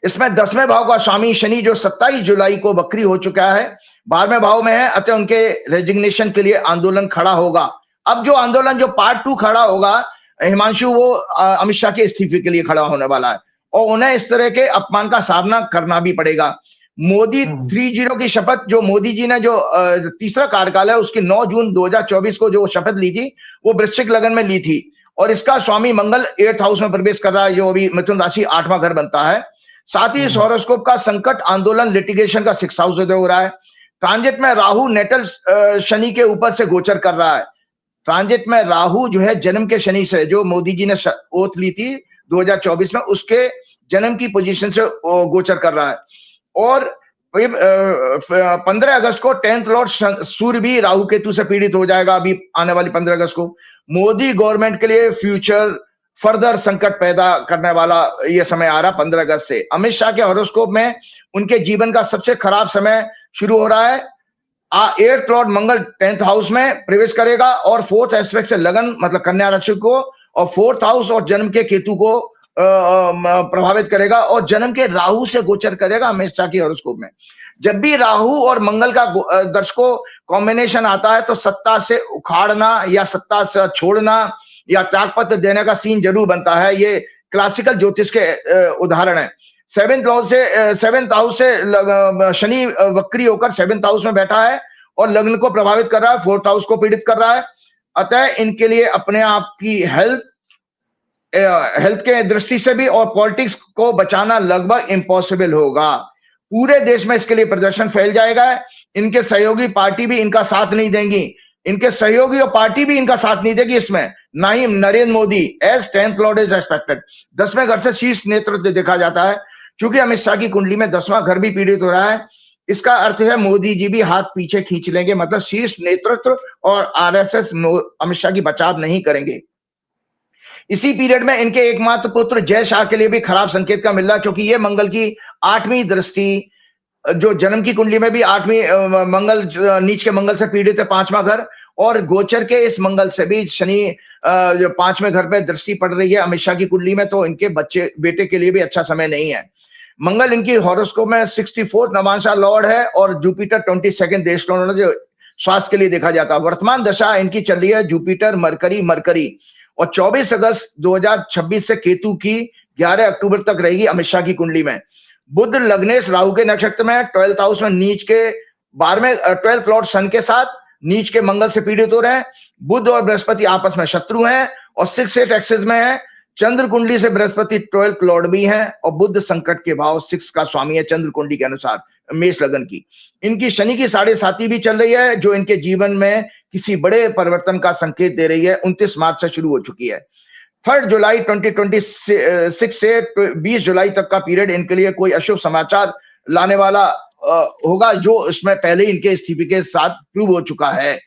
इसमें 10वें भाव का स्वामी शनि जो 27 जुलाई को वक्री हो चुका है, 12वें भाव में है, अतः उनके रेजिग्नेशन के लिए आंदोलन खड़ा होगा। अब जो आंदोलन, जो पार्ट 2 खड़ा होगा हिमांशु, वो अमित शाह के इस्तीफे के लिए खड़ा होने वाला है, और उन्हें इस तरह के अपमान का सामना करना भी पड़ेगा। मोदी 30 की शपथ, जो मोदी जी ने जो तीसरा कार्यकाल है उसकी 9 जून 2024 को जो शपथ ली थी, वो वृश्चिक लगन में ली थी, और इसका स्वामी मंगल 8th हाउस में प्रवेश कर रहा है, जो अभी मिथुन राशि 8वां घर बनता है। साथ ही इस हॉरोस्कोप का संकट, आंदोलन, लिटिगेशन का 6th हाउस उदय हो रहा है। ट्रांजिट में राहु नेटल शनि के ऊपर से गोचर कर रहा है। ट्रांजिट में राहु जो है जन्म के शनि से, जो मोदी जी ने ओथ ली थी 2024 में, उसके जन्म की पोजीशन से गोचर कर रहा है। और 15 अगस्त को 10th लॉर्ड सूर्य भी राहु केतु से पीड़ित हो जाएगा, अभी आने वाली 15 अगस्त को। मोदी गवर्नमेंट के लिए फ्यूचर फर्दर संकट पैदा करने वाला यह समय आ रहा 15 अगस्त से। अमित शाह के हॉरोस्कोप में उनके जीवन का सबसे खराब समय शुरू हो रहा है। 8th लॉर्ड मंगल 10th हाउस में प्रवेश करेगा, और 4th एस्पेक्ट से लगन, मतलब कन्या राशि को, और 4th हाउस और जन्म के केतु को प्रभावित करेगा, और जन्म के राहु से गोचर करेगा अमित शाह की हॉरोस्कोप में। जब भी राहु और मंगल का दर्शकों कॉम्बिनेशन आता है, तो सत्ता से उखाड़ना या सत्ता से छोड़ना या त्यागपत्र देने का सीन जरूर बनता है। ये क्लासिकल ज्योतिष के उदाहरण है। 7th हाउस से शनि वक्री होकर 7th हाउस में बैठा है, और लग्न को प्रभावित कर रहा है, 4th हाउस को पीड़ित कर रहा है। अतः इनके लिए अपने आप की हेल्थ के दृष्टि से भी और पॉलिटिक्स को बचाना लगभग इम्पॉसिबल होगा। पूरे देश में इसके लिए प्रदर्शन फैल जाएगा। इनके सहयोगी पार्टी भी इनका साथ नहीं देंगी, इनके सहयोगी और पार्टी भी इनका साथ नहीं देगी इसमें, ना ही Narendra Modi, as 10th lord is expected. 10वें घर से शीर्ष नेतृत्व देखा जाता है। क्योंकि अमित शाह की कुंडली में 10वां घर भी पीड़ित हो रहा है, इसका अर्थ है मोदी जी भी हाथ पीछे खींच लेंगे, मतलब शीर्ष नेतृत्व और आरएसएस अमित शाह की बचाव नहीं करेंगे। इसी पीरियड में इनके एकमात्र पुत्र जय शाह के लिए भी खराब संकेत का मिल रहा है, क्योंकि ये मंगल की 8वीं दृष्टि, जो जन्म की कुंडली में भी 8वीं मंगल, नीच के मंगल से पीड़ित है 5वां घर, और गोचर के इस मंगल से भी शनि जो 5वें घर पे दृष्टि पड़ रही है अमित शाह की कुंडली में, तो इनके बच्चे बेटे के लिए भी अच्छा समय नहीं है। मंगल इनकी हॉरोस्कोप में 64 नवांशा लॉर्ड है और जुपिटर 22 देश लॉर्ड, जो स्वास्थ्य के लिए देखा जाता है। वर्तमान दशा इनकी चल रही है जुपिटर मरकरी और 24 अगस्त 2026 से केतु की 11 अक्टूबर तक रहेगी अमित शाह की कुंडली में। बुध लग्नेश राहु के नक्षत्र में 12th हाउस में नीच के 12th लॉर्ड सन के साथ नीच के मंगल से पीड़ित हो रहे हैं। बुध और बृहस्पति आपस में शत्रु हैं और 6-8 एक्सेस में है। चंद्र कुंडली से बृहस्पति 12th लॉर्ड भी है और बुध संकट के भाव 6 का स्वामी है चंद्र कुंडली के अनुसार मेष लगन की। इनकी शनि की 7.5 भी चल रही है जो इनके जीवन में किसी बड़े परिवर्तन का संकेत दे रही है। 29 मार्च से शुरू हो चुकी है। 3 जुलाई 2026 से 20 जुलाई तक का पीरियड इनके लिए कोई अशुभ समाचार लाने वाला होगा, जो इसमें पहले ही इनके स्थिति के साथ प्रूव हो चुका है।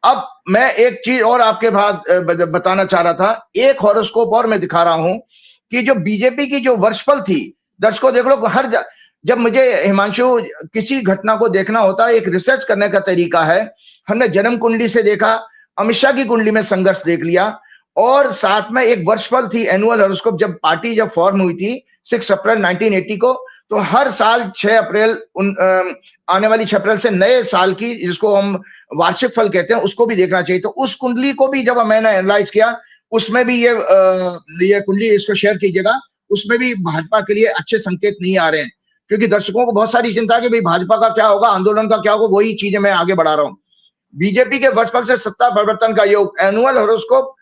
अब मैं एक चीज और आपके बाद बताना चाह रहा था। एक हॉरोस्कोप और मैं दिखा रहा हूं कि जो बीजेपी की जो वर्षफल थी, दर्शकों देख लो, जब मुझे हिमांशु किसी घटना को देखना होता है, एक रिसर्च करने का तरीका है। हमने जन्म कुंडली से देखा, अमित शाह की कुंडली में संघर्ष देख लिया और साथ में एक वर्षफल थी एनुअल हॉरोस्कोप। जब पार्टी फॉर्म हुई थी 6 अप्रैल 1980 को, तो हर साल 6 अप्रैल आने वाली 6 अप्रैल से नए साल की, जिसको हम वार्षिक फल कहते हैं, उसको भी देखना चाहिए। तो उस कुंडली को भी जब मैंने एनालाइज किया, उसमें भी ये कुंडली इसको शेयर कीजिएगा, उसमें भी भाजपा के लिए अच्छे संकेत नहीं आ रहे हैं, क्योंकि दर्शकों को बहुत सारी चिंता है कि भाई भाजपा का क्या होगा, आंदोलन का क्या होगा। वही चीजें मैं आगे बढ़ा रहा हूँ। बीजेपी के वर्षफल से सत्ता परिवर्तन का योग, एनुअल हॉरोस्कोप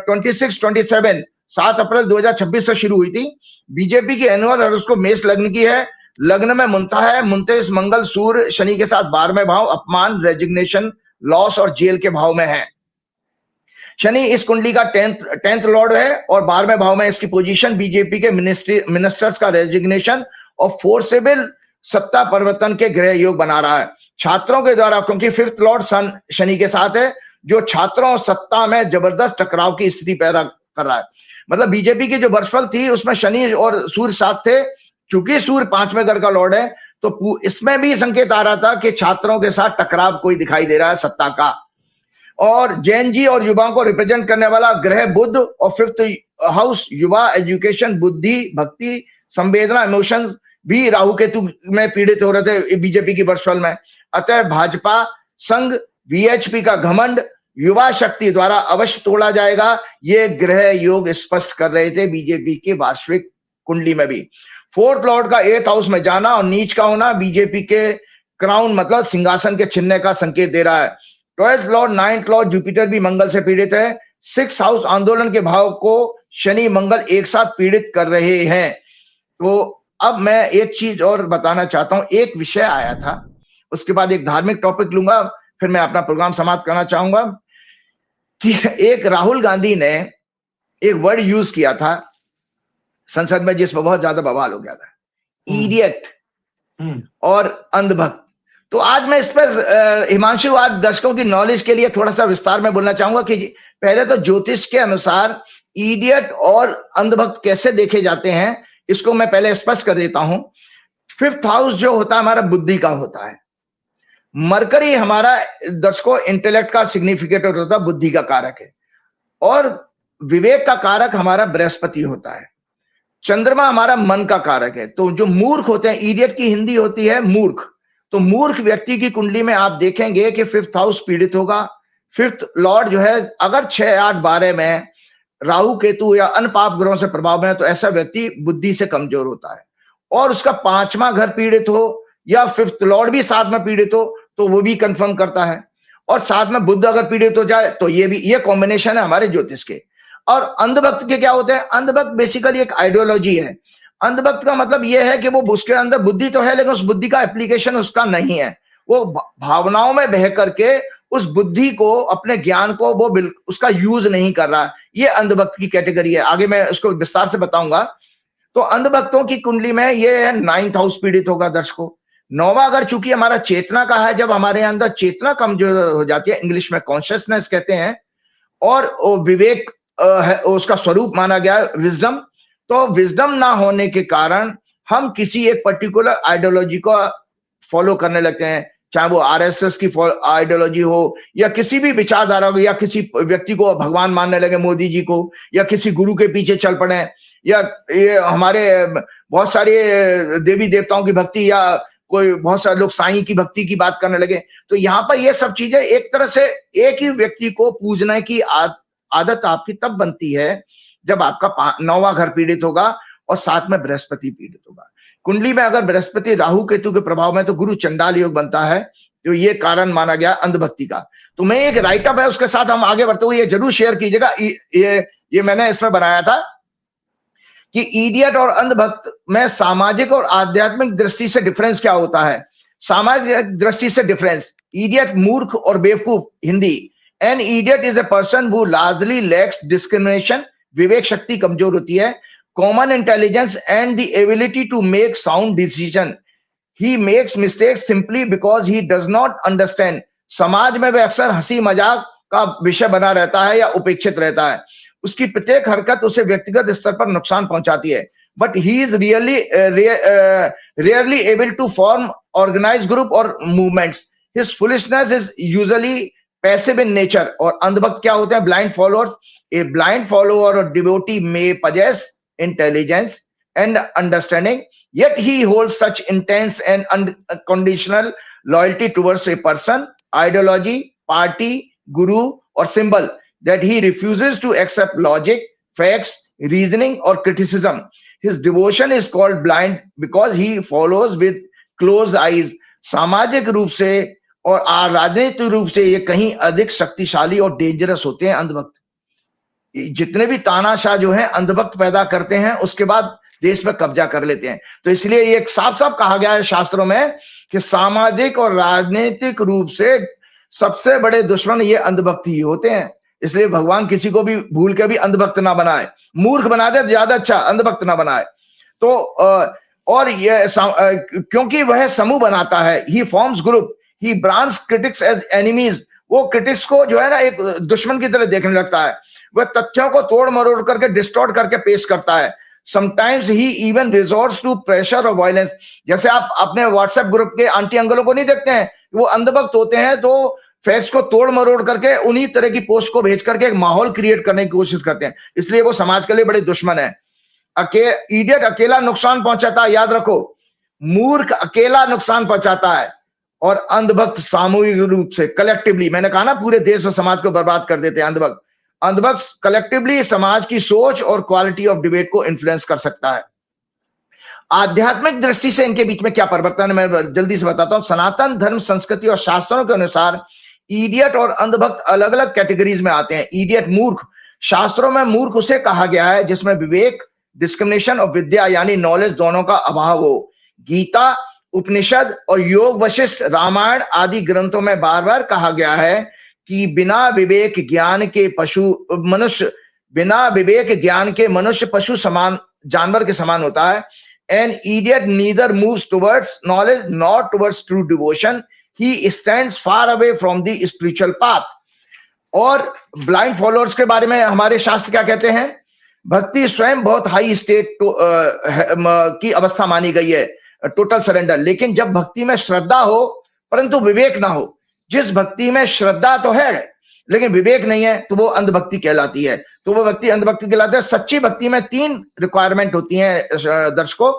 26-27 7 अप्रैल 2026 से शुरू हुई थी। बीजेपी की एनुअल हॉरोस्कोप मेष लग्न की है। लग्न में मुंता है, मुंतेस मंगल सूर्य शनि के साथ 12वें भाव, अपमान, रेजिग्नेशन, लॉस और जेल के भाव में है। शनि इस कुंडली का 10th लॉर्ड है और 12वें भाव में इसकी पोजीशन बीजेपी के मिनिस्टर्स का रेजिग्नेशन और फोर्सेबल सत्ता परिवर्तन के ग्रह योग बना रहा है। छात्रों के द्वारा, क्योंकि 5th लॉर्ड सन शनि के साथ है, जो छात्रों सत्ता में जबरदस्त टकराव की स्थिति पैदा कर रहा है। मतलब बीजेपी की जो वर्षफल थी उसमें शनि और सूर्य साथ थे। चूंकि सूर्य 5वें घर का लॉर्ड है, तो इसमें भी संकेत आ रहा था कि छात्रों के साथ टकराव कोई दिखाई दे रहा है सत्ता का। और जैन जी और युवाओं को रिप्रेजेंट करने वाला ग्रह बुध और 5th हाउस युवा, एजुकेशन, बुद्धि, भक्ति, संवेदना, इमोशन भी राहु केतु में पीड़ित हो रहे थे बीजेपी की वर्षफल में। अतः भाजपा संघ, वीएचपी का घमंड युवा शक्ति द्वारा अवश्य तोड़ा जाएगा, ये ग्रह योग स्पष्ट कर रहे थे बीजेपी की वार्षिक कुंडली में भी। 4th लॉर्ड का 8th हाउस में जाना और नीच का होना बीजेपी के क्राउन मतलब सिंहासन के छिनने का संकेत दे रहा है। 12th Lord 9th Lord Jupiter भी मंगल से पीड़ित है। 6th हाउस आंदोलन के भाव को शनि मंगल एक साथ पीड़ित कर रहे हैं। तो अब मैं एक चीज और बताना चाहता हूं। एक विषय आया था, उसके बाद एक धार्मिक टॉपिक लूंगा, फिर मैं अपना प्रोग्राम समाप्त करना चाहूंगा। कि एक राहुल गांधी ने एक वर्ड यूज किया था संसद में जिसमें बहुत ज्यादा बवाल हो गया था, इडियट और अंधभक्त। तो आज मैं इस पर हिमांशु, आज दर्शकों की नॉलेज के लिए थोड़ा सा विस्तार में बोलना चाहूंगा कि पहले तो ज्योतिष के अनुसार इडियट और अंधभक्त कैसे देखे जाते हैं, इसको मैं पहले स्पष्ट कर देता हूं। 5th हाउस जो होता है हमारा बुद्धि का होता है। मरकरी हमारा दर्शकों इंटेलेक्ट का सिग्निफिकेटर होता है, बुद्धि का कारक है। और विवेक का कारक हमारा बृहस्पति होता है। चंद्रमा हमारा मन का कारक है। तो जो मूर्ख होते हैं, इडियट की हिंदी होती है मूर्ख। तो मूर्ख व्यक्ति की कुंडली में आप देखेंगे कि 5th हाउस पीड़ित होगा। 5th लॉर्ड जो है अगर 6, 8, 12 में राहु केतु या अन्य पाप ग्रहों से प्रभाव में है, तो ऐसा व्यक्ति बुद्धि से कमजोर होता है। और उसका 5वां घर पीड़ित हो या 5th लॉर्ड भी साथ में पीड़ित हो, तो वो भी कंफर्म करता है। और साथ में बुध अगर पीड़ित हो जाए, तो ये कॉम्बिनेशन है हमारे ज्योतिष के। और अंधभक्त के क्या होते हैं? अंधभक्त बेसिकली एक आइडियोलॉजी है। अंधभक्त का मतलब यह है कि वो उसके अंदर बुद्धि तो है, लेकिन उस बुद्धि का एप्लीकेशन उसका नहीं है। वो भावनाओं में बह करके उस बुद्धि को, अपने ज्ञान को वो उसका यूज नहीं कर रहा है। ये अंधभक्त की कैटेगरी है। आगे मैं उसको विस्तार से बताऊंगा। तो अंधभक्तों की कुंडली में ये है 9th हाउस पीड़ित होगा दर्शकों। 9वां अगर चूंकि हमारा चेतना का है, जब हमारे अंदर चेतना कमजोर हो जाती है, इंग्लिश में कॉन्शियसनेस कहते हैं, और विवेक उसका स्वरूप माना गया है विजडम। तो विजडम ना होने के कारण हम किसी एक पर्टिकुलर आइडियोलॉजी को फॉलो करने लगते हैं। चाहे वो आरएसएस की आइडियोलॉजी हो या किसी भी विचारधारा हो, या किसी व्यक्ति को भगवान मानने लगे मोदी जी को, या किसी गुरु के पीछे चल पड़े, या ये हमारे बहुत सारे देवी देवताओं की भक्ति, या कोई बहुत सारे लोग साईं की भक्ति की बात करने लगे। तो यहाँ पर ये सब चीजें एक तरह से एक ही व्यक्ति को पूजने की आदत आपकी तब बनती है जब आपका 9वां घर पीड़ित होगा और साथ में बृहस्पति पीड़ित होगा। कुंडली में अगर बृहस्पति राहु केतु के प्रभाव में तो गुरु चंडाल योग बनता है, तो ये कारण माना गया अंधभक्ति का। तो मैं एक राइटअप है उसके साथ हम आगे बढ़ते हुए ये जरूर शेयर कीजिएगा। ये मैंने इसमें बनाया था कि इडियट और अंधभक्त में सामाजिक और आध्यात्मिक दृष्टि से डिफरेंस क्या होता है। सामाजिक दृष्टि से डिफरेंस, इडियट मूर्ख और बेवकूफ, Hindi. An idiot is a person who largely lacks discrimination, विवेक शक्ति कमजोर होती है, common intelligence and the ability to make sound decision. He makes mistakes simply because he does not understand. समाज में वह अक्सर हंसी मजाक का विषय बना रहता है या उपेक्षित रहता है। उसकी प्रत्येक हरकत उसे व्यक्तिगत स्तर पर नुकसान पहुंचाती है, but he is rarely able to form organise group और movements. His foolishness is usually passive in nature. और अंधभक्त क्या होते हैं? Blind followers. A blind follower और devotee may possess intelligence and understanding, yet he holds such intense and unconditional loyalty towards a person, ideology, party, guru or symbol that he refuses to accept logic, facts, reasoning or criticism. His devotion is called blind because he follows with closed eyes. सामाजिक रूप से और राजनीतिक रूप से ये कहीं अधिक शक्तिशाली और डेंजरस होते हैं अंधभक्त। जितने भी तानाशाह जो हैं अंधभक्त पैदा करते हैं, उसके बाद देश पर कब्जा कर लेते हैं। तो इसलिए ये साफ साफ कहा गया है शास्त्रों में कि सामाजिक और राजनीतिक रूप से सबसे बड़े दुश्मन ये अंधभक्त ही होते हैं। इसलिए भगवान किसी को भी भूल के भी अंधभक्त ना बनाए, मूर्ख बना दे ज्यादा अच्छा, अंधभक्त ना बनाए। तो और ये क्योंकि वह समूह बनाता है, ही फॉर्म्स ग्रुप, ही ब्रांड्स क्रिटिक्स एज एनिमीज। वो क्रिटिक्स को जो है ना एक दुश्मन की तरह देखने लगता है। वह तथ्यों को तोड़ मरोड़ करके डिस्टॉर्ट करके पेश करता है। Sometimes he even resorts to pressure और वायलेंस। जैसे आप अपने व्हाट्सएप ग्रुप के आंटी अंकलों को नहीं देखते हैं, वो अंधभक्त होते हैं तो फैक्ट्स को तोड़ मरोड़ करके उन्हीं तरह की पोस्ट को भेज करके एक माहौल क्रिएट करने की कोशिश करते हैं। इसलिए वो समाज के लिए बड़े दुश्मन है। इडियट अकेला नुकसान पहुंचाता है, याद रखो, मूर्ख अकेला नुकसान पहुंचाता है और अंधभक्त सामूहिक रूप से कलेक्टिवली, मैंने कहा ना पूरे देश और समाज को बर्बाद कर देते हैं अंधभक्त। अंधभक्त कलेक्टिवली समाज की सोच और क्वालिटी ऑफ डिबेट को इन्फ्लुएंस कर सकता है। आध्यात्मिक दृष्टि से इनके बीच में क्या परिवर्तन है मैं जल्दी से बताता हूं। सनातन धर्म, संस्कृति और शास्त्रों के अनुसार इडियट और अंधभक्त अलग अलग कैटेगरीज में आते हैं। इडियट मूर्ख, शास्त्रों में मूर्ख उसे कहा गया है जिसमें विवेक, डिस्क्रिमिनेशन और विद्या यानी नॉलेज दोनों का अभाव हो। गीता, उपनिषद और योग, वशिष्ठ, रामायण आदि ग्रंथों में बार बार कहा गया है कि बिना विवेक ज्ञान के मनुष्य पशु समान, जानवर के समान होता है। An idiot neither moves towards knowledge nor towards true devotion. He stands far away from the spiritual path. और ब्लाइंड फॉलोअर्स के बारे में हमारे शास्त्र क्या कहते हैं? भक्ति स्वयं बहुत हाई स्टेट की अवस्था मानी गई है, टोटल सरेंडर। लेकिन जब भक्ति में श्रद्धा हो परंतु विवेक ना हो, जिस भक्ति में श्रद्धा तो है लेकिन विवेक नहीं है, तो वो अंधभक्ति कहलाती है। तो वो व्यक्ति अंधभक्ति कहलाता है। सच्ची भक्ति में 3 रिक्वायरमेंट होती हैं दर्शकों: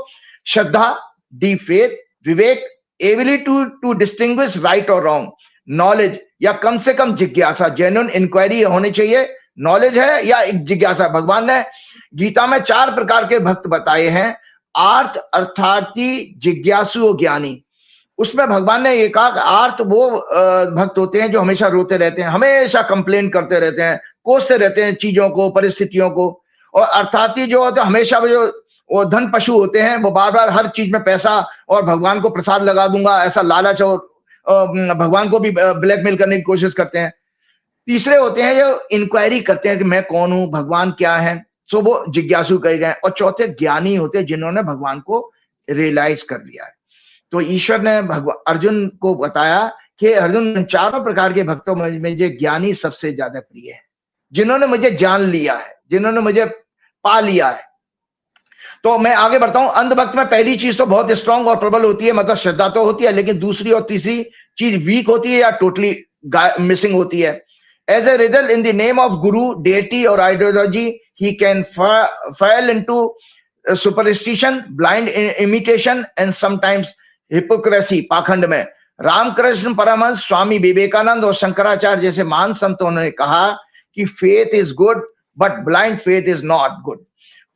श्रद्धा, डीप फेथ, विवेक, एबिलिटी टू डिस्टिंग्विश राइट और रॉन्ग, नॉलेज या कम से कम जिज्ञासा, जेन्युइन इंक्वायरी होनी चाहिए। नॉलेज है या एक जिज्ञासा। भगवान ने गीता में 4 प्रकार के भक्त बताए हैं: आर्थ, अर्थार्थी, जिज्ञासु और ज्ञानी। उसमें भगवान ने ये कहा आर्थ वो भक्त होते हैं जो हमेशा रोते रहते हैं, हमेशा कंप्लेन करते रहते हैं, कोसते रहते हैं चीजों को, परिस्थितियों को। और अर्थार्थी जो होते हैं हमेशा वो धन पशु होते हैं, वो बार बार हर चीज में पैसा और भगवान को प्रसाद लगा दूंगा ऐसा लालच और भगवान को भी ब्लैकमेल करने की कोशिश करते हैं। तीसरे होते हैं जो इंक्वायरी करते हैं कि मैं कौन हूं, भगवान क्या है, सो वो जिज्ञासु कहे गए। और चौथे ज्ञानी होते हैं जिन्होंने भगवान को रियलाइज कर लिया है। तो ईश्वर ने अर्जुन को बताया कि अर्जुन, 4 प्रकार के भक्तों में मुझे ज्ञानी सबसे ज्यादा प्रिय है, जिन्होंने मुझे जान लिया है, जिन्होंने मुझे पा लिया है। तो मैं आगे बढ़ता हूं। अंधभक्त में पहली चीज तो बहुत स्ट्रांग और प्रबल होती है, मतलब श्रद्धा तो होती है, लेकिन दूसरी और तीसरी चीज वीक होती है या टोटली मिसिंग होती है। As a result, in the name of guru, deity और ideology, he can fall into superstition, blind imitation and sometimes hypocrisy, पाखंड में। रामकृष्ण परमहंस, स्वामी विवेकानंद और शंकराचार्य जैसे महान संतों ने कहा कि faith is good but blind faith is not good.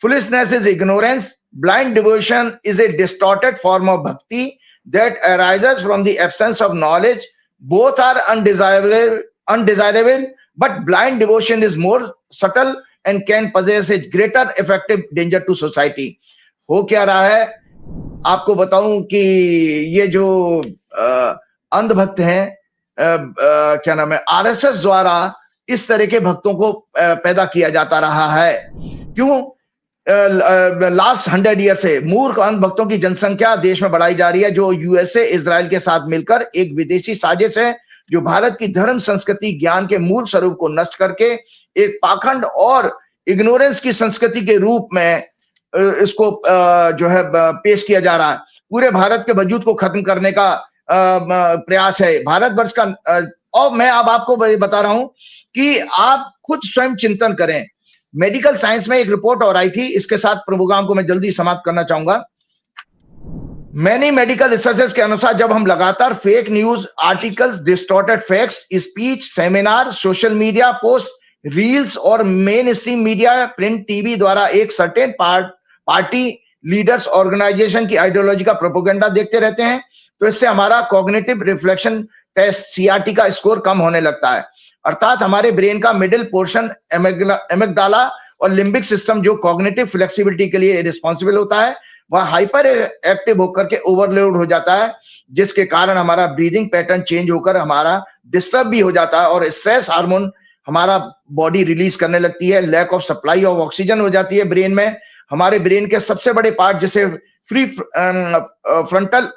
Foolishness is ignorance, blind devotion is a distorted form of भक्ति that arises from the absence of knowledge. Both are undesirable, but blind devotion is more subtle and can possess a greater effective danger to society. हो क्या रहा है आपको बताऊं कि ये जो अंधभक्त हैं, क्या नाम है, आरएसएस द्वारा इस तरह के भक्तों को पैदा किया जाता रहा है। क्यों? लास्ट 100 ईयर से मूर्ख अंध भक्तों की जनसंख्या देश में बढ़ाई जा रही है, जो यूएसए इजराइल के साथ मिलकर एक विदेशी साजिश है जो भारत की धर्म, संस्कृति, ज्ञान के मूल स्वरूप को नष्ट करके एक पाखंड और इग्नोरेंस की संस्कृति के रूप में इसको जो है पेश किया जा रहा है। पूरे भारत के वजूद को खत्म करने का प्रयास है भारतवर्ष का। और मैं अब आपको बता रहा हूं कि आप खुद स्वयं चिंतन करें। मेडिकल साइंस में एक रिपोर्ट और आई थी, इसके साथ प्रोग्राम को मैं जल्दी समाप्त करना चाहूंगा। मैनी मेडिकल रिसर्चर्स के अनुसार जब हम लगातार fake news articles, distorted facts, speech, seminar, social media post, reels और mainstream media, print, TV द्वारा एक सर्टेन पार्टी, लीडर्स, ऑर्गेनाइजेशन की आइडियोलॉजी का प्रोपेगेंडा देखते रहते हैं, तो इससे हमारा कॉग्निटिव रिफ्लेक्शन टेस्ट, सीआरटी का स्कोर कम होने लगता है। अर्थात हमारे ब्रेन का मिडिल पोर्शन, एमिग्डाला और लिम्बिक सिस्टम, जो कॉग्निटिव फ्लेक्सिबिलिटी के लिए रिस्पॉन्सिबल होता है, वह हाइपर एक्टिव होकर के ओवरलोड हो जाता है, जिसके कारण हमारा ब्रीदिंग पैटर्न चेंज होकर हमारा डिस्टर्ब भी हो जाता है और स्ट्रेस हार्मोन हमारा बॉडी रिलीज करने लगती है। Lack of supply of oxygen हो जाती है ब्रेन में। हमारे ब्रेन के सबसे बड़े पार्ट जिसे फ्री फ्रंटल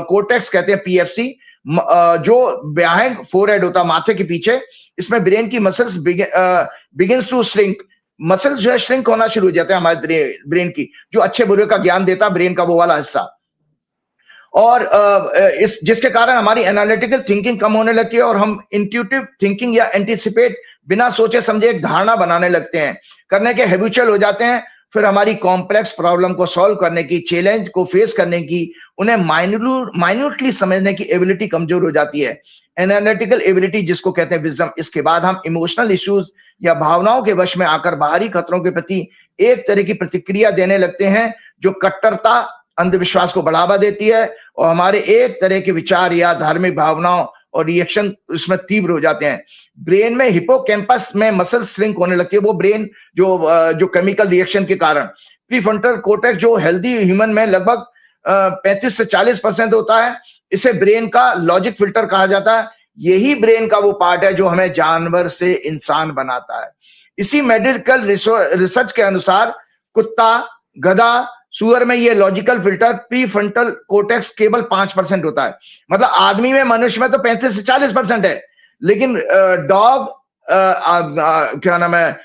कोर्टेक्स कहते हैं, पीएफसी, जो बिहाइंड फोरहेड होता है, माथे के पीछे, इसमें ब्रेन की muscles begins to shrink. Muscles जो है श्रिंक होना शुरू हो जाते हैं हमारे ब्रेन की, जो अच्छे बुरे का ज्ञान देता ब्रेन का वो वाला हिस्सा। और इस जिसके कारण हमारी एनालिटिकल थिंकिंग कम होने लगती है और हम इंट्यूटिव थिंकिंग या एंटीसिपेट, बिना सोचे समझे एक धारणा बनाने लगते हैं, करने के हैबिचुअल हो जाते हैं। फिर हमारी कॉम्प्लेक्स प्रॉब्लम को सॉल्व करने की, चैलेंज को फेस करने की, उन्हें माइन्यूटली समझने की एबिलिटी कमजोर हो जाती है, एनालिटिकल एबिलिटी जिसको कहते हैं विजडम। इसके बाद हम इमोशनल इश्यूज या भावनाओं के वश में आकर बाहरी खतरों के प्रति एक तरह की प्रतिक्रिया देने लगते हैं, जो कट्टरता, अंधविश्वास को बढ़ावा देती है और हमारे एक तरह के विचार या धार्मिक भावनाओं और रिएक्शन उसमें तीव्र हो जाते हैं। ब्रेन में हिपोकैम्पस में मसल श्रिंक होने लगती है, वो ब्रेन जो केमिकल रिएक्शन के कारण। प्रीफ्रंटल कोर्टेक्स जो हेल्दी ह्यूमन में लगभग 35 से 40% होता है, इसे ब्रेन का लॉजिक फिल्टर कहा जाता है। यही ब्रेन का वो पार्ट है जो हमें जानवर से इंसान बनाता है। इसी मेडिकल रिसर्च के अनुसार कुत्ता, गधा, सुअर में ये लॉजिकल फिल्टर प्रीफ्रंटल कोर्टेक्स केवल 5% होता है। मतलब आदमी में, मनुष्य में तो 35 से 40% है, लेकिन डॉग, क्या नाम है,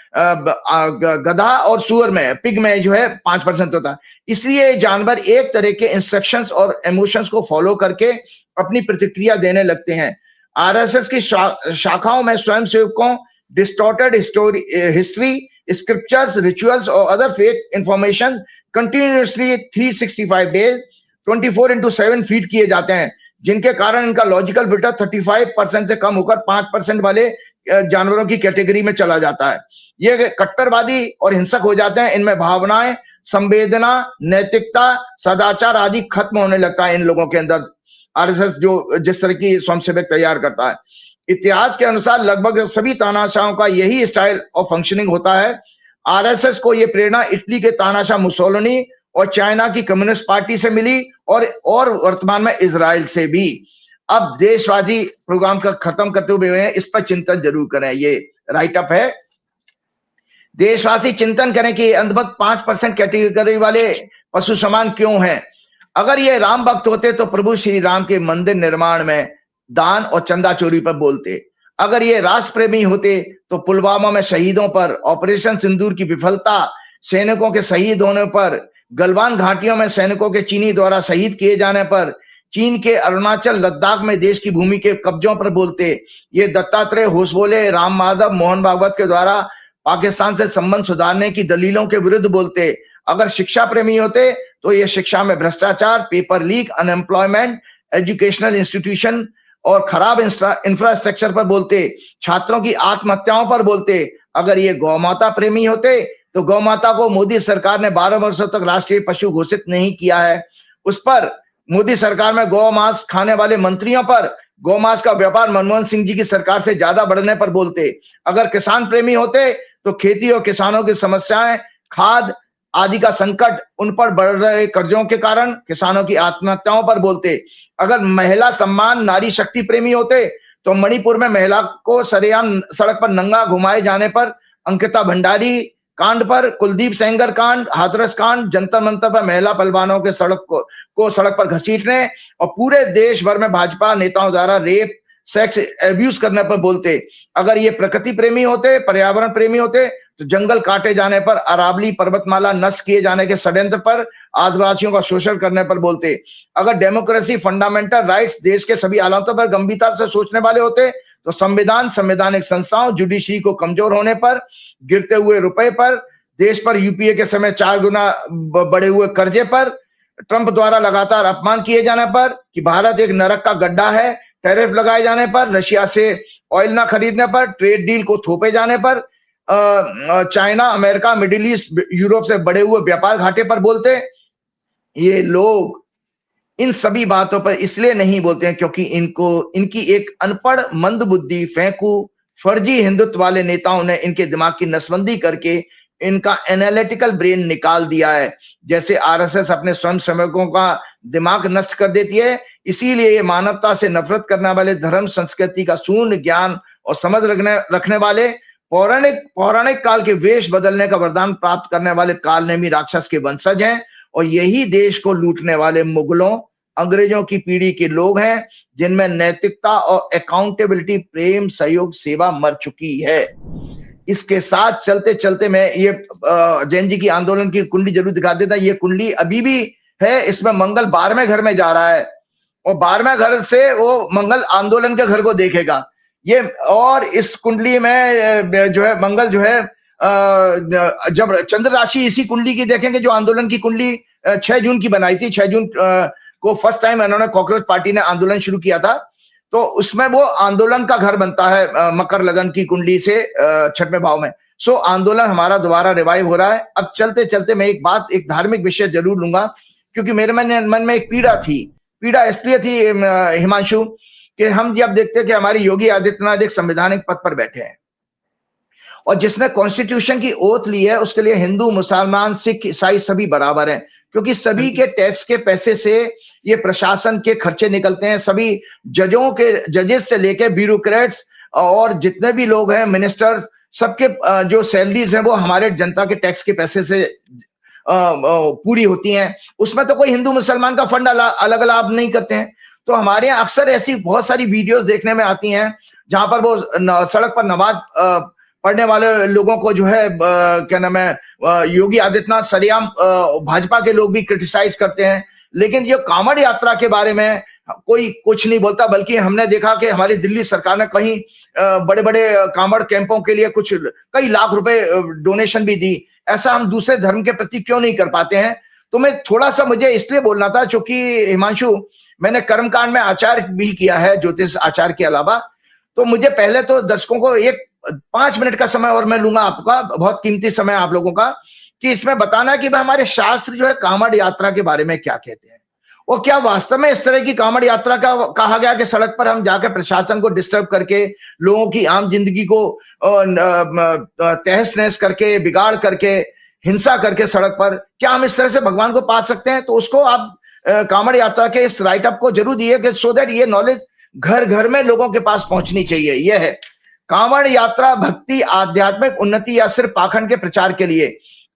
गधा और सुअर में, पिग में जो है 5% होता है। इसलिए जानवर एक तरह के इंस्ट्रक्शंस और इमोशंस को फॉलो करके अपनी प्रतिक्रिया देने लगते हैं। आरएसएस की शाखाओं में स्वयंसेवकों, डिस्टॉर्टेड हिस्ट्री, स्क्रिप्चर्स, रिचुअल्स और other fake information continuously 365 days 24/7 feed किए जाते हैं, जिनके कारण इनका लॉजिकल फिल्टर 35% से कम होकर 5% वाले जानवरों की कैटेगरी में चला जाता है। ये कट्टरवादी और हिंसक हो जाते हैं। इनमें भावनाएं, संवेदना, नैतिकता, सदाचार आदि खत्म होने लगता है इन लोगों के अंदर। आरएसएस जो जिस तरह की स्वयंसेवक तैयार करता है, इतिहास के अनुसार लगभग सभी तानाशाहों का यही स्टाइल ऑफ फंक्शनिंग होता है। आरएसएस को यह प्रेरणा इटली के तानाशाह मुसोलिनी और चाइना की कम्युनिस्ट पार्टी से मिली और वर्तमान में इजराइल से भी। अब देशवासी प्रोग्राम का खत्म करते हुए हैं, इस पर चिंतन जरूर करें। ये राइट अप है। देशवासी चिंतन करें कि अंधभक्त 5% कैटेगरी वाले पशु समान क्यों हैं। अगर ये राम भक्त होते तो प्रभु श्री राम के मंदिर निर्माण में दान और चंदा चोरी पर बोलते। अगर ये राष्ट्र प्रेमी होते तो पुलवामा में शहीदों पर, ऑपरेशन सिंदूर की विफलता, सैनिकों के शहीद होने पर, गलवान घाटियों में सैनिकों के चीनी द्वारा शहीद किए जाने पर, चीन के अरुणाचल लद्दाख में देश की भूमि के कब्जों पर बोलते, ये दत्तात्रेय होसबोले, राम माधव, मोहन भागवत के द्वारा पाकिस्तान से संबंध सुधारने की दलीलों के विरुद्ध बोलते। अगर शिक्षा प्रेमी होते तो ये शिक्षा में भ्रष्टाचार, paper leak, unemployment, educational institution और खराब इंफ्रास्ट्रक्चर पर बोलते, छात्रों की आत्महत्याओं पर बोलते। अगर ये गौ माता प्रेमी होते तो गौ माता को मोदी सरकार ने 12 वर्षों तक राष्ट्रीय पशु घोषित नहीं किया है, उस पर मोदी सरकार में गौ मांस खाने वाले मंत्रियों पर गौ मांस का व्यापार मनमोहन सिंह जी की सरकार से ज्यादा बढ़ने पर बोलते। अगर किसान प्रेमी होते तो खेती और किसानों की समस्याएं, खाद आदि का संकट, उन पर बढ़ रहे कर्जों के कारण किसानों की आत्महत्याओं पर बोलते। अगर महिला सम्मान, नारी शक्ति प्रेमी होते तो मणिपुर में महिला को सरेआम सड़क पर नंगा घुमाए जाने पर, अंकिता भंडारी कांड पर, कुलदीप सेंगर कांड, हाथरस कांड, जंतर मंतर पर महिला पहलवानों के सड़क पर घसीटने और पूरे देश भर में भाजपा नेताओं द्वारा रेप, सेक्स एब्यूज करने पर बोलते। अगर ये प्रकृति प्रेमी होते, पर्यावरण प्रेमी होते तो जंगल काटे जाने पर, अरावली पर्वतमाला नष्ट किए जाने के षड्यंत्र पर, आदिवासियों का शोषण करने पर बोलते। अगर डेमोक्रेसी, फंडामेंटल राइट्स, देश के सभी हालातों पर गंभीरता से सोचने वाले होते तो संविधान, संवैधानिक संस्थाओं, जुडिशरी को कमजोर होने पर, गिरते हुए रुपए पर, देश पर यूपीए के समय 4 गुना बढ़े हुए कर्जे पर, ट्रंप द्वारा लगातार अपमान किए जाने पर कि भारत एक नरक का गड्ढा है, टैरिफ लगाए जाने पर, रशिया से ऑयल ना खरीदने पर, ट्रेड डील को थोपे जाने पर, China, America, middle east, Europe से बढ़े हुए व्यापार घाटे पर बोलते। ये लोग इन सभी बातों पर इसलिए नहीं बोलते हैं क्योंकि इनकी एक अनपढ़, मंदबुद्धि, फेंकू, फर्जी हिंदुत्व वाले नेताओं ने इनके दिमाग की नसबंदी करके इनका एनालिटिकल ब्रेन निकाल दिया है। जैसे आरएसएस अपने स्वयं सेवकों का दिमाग नष्ट कर देती है, इसीलिए ये मानवता से नफरत करने वाले, धर्म संस्कृति का शून्य ज्ञान और समझ रखने वाले, पौराणिक काल के वेश बदलने का वरदान प्राप्त करने वाले कालनेमी राक्षस के वंशज हैं और यही देश को लूटने वाले मुगलों, अंग्रेजों की पीढ़ी के लोग हैं जिनमें नैतिकता और अकाउंटेबिलिटी, प्रेम, सहयोग, सेवा मर चुकी है। इसके साथ चलते चलते मैं ये जैन जी की आंदोलन की कुंडली जरूर दिखा देता। ये कुंडली अभी भी है, इसमें मंगल 12वें घर में जा रहा है और 12वें घर से वो मंगल आंदोलन के घर को देखेगा। ये और इस कुंडली में जो है मंगल जो है जब चंद्र राशि इसी कुंडली की देखेंगे, जो आंदोलन की कुंडली 6 जून की बनाई थी, 6 जून को फर्स्ट टाइम इन्होंने कॉकरोच पार्टी ने आंदोलन शुरू किया था, तो उसमें वो आंदोलन का घर बनता है मकर लगन की कुंडली से 6वें भाव में। सो आंदोलन हमारा दोबारा रिवाइव हो रहा है। अब चलते चलते मैं एक धार्मिक विषय जरूर लूंगा क्योंकि मेरे मन में एक पीड़ा थी। पीड़ा इसलिए थी हिमांशु कि हम जब देखते हैं कि हमारे योगी आदित्यनाथ एक संवैधानिक पद पर बैठे हैं और जिसने कॉन्स्टिट्यूशन की ओथ ली है, उसके लिए हिंदू, मुसलमान, सिख, ईसाई सभी बराबर हैं क्योंकि सभी के टैक्स के पैसे से ये प्रशासन के खर्चे निकलते हैं। सभी जजेस से लेके ब्यूरोक्रेट्स और जितने भी लोग हैं, मिनिस्टर्स, सबके जो सैलरीज हैं वो हमारे जनता के टैक्स के पैसे से पूरी होती हैं। उसमें तो कोई हिंदू मुसलमान का फंड अलग लाभ नहीं करते हैं। तो हमारे यहाँ अक्सर ऐसी बहुत सारी वीडियोस देखने में आती हैं जहां पर वो सड़क पर नमाज पढ़ने वाले लोगों को जो है क्या नाम है, योगी आदित्यनाथ सरेआम भाजपा के लोग भी क्रिटिसाइज करते हैं, लेकिन ये कांवड़ यात्रा के बारे में कोई कुछ नहीं बोलता। बल्कि हमने देखा कि हमारी दिल्ली सरकार ने कहीं बड़े बड़े कांवड़ कैंपों के लिए कई लाख रुपए डोनेशन भी दी। ऐसा हम दूसरे धर्म के प्रति क्यों नहीं कर पाते हैं? तो मैं थोड़ा सा मुझे इसलिए बोलना था क्योंकि हिमांशु, मैंने कर्मकांड में आचार भी किया है, ज्योतिष आचार के अलावा। तो मुझे पहले तो दर्शकों को 5 मिनट का समय और मैं लूंगा, आपका बहुत कीमती समय आप लोगों का, कि इसमें बताना कि हमारे शास्त्र जो है कांवड़ यात्रा के बारे में क्या कहते हैं और क्या वास्तव में इस तरह की कांवड़ यात्रा का कहा गया कि सड़क पर हम जाकर प्रशासन को डिस्टर्ब करके, लोगों की आम जिंदगी को तहस नहस करके, बिगाड़ करके, हिंसा करके सड़क पर, क्या हम इस तरह से भगवान को पा सकते हैं? तो उसको आप कांवड़ यात्रा के इस राइटअप को जरूर दिए कि सो दैट ये नॉलेज घर घर में लोगों के पास पहुंचनी चाहिए। यह है कांवड़ यात्रा भक्ति, आध्यात्मिक उन्नति या सिर्फ पाखंड के प्रचार के लिए?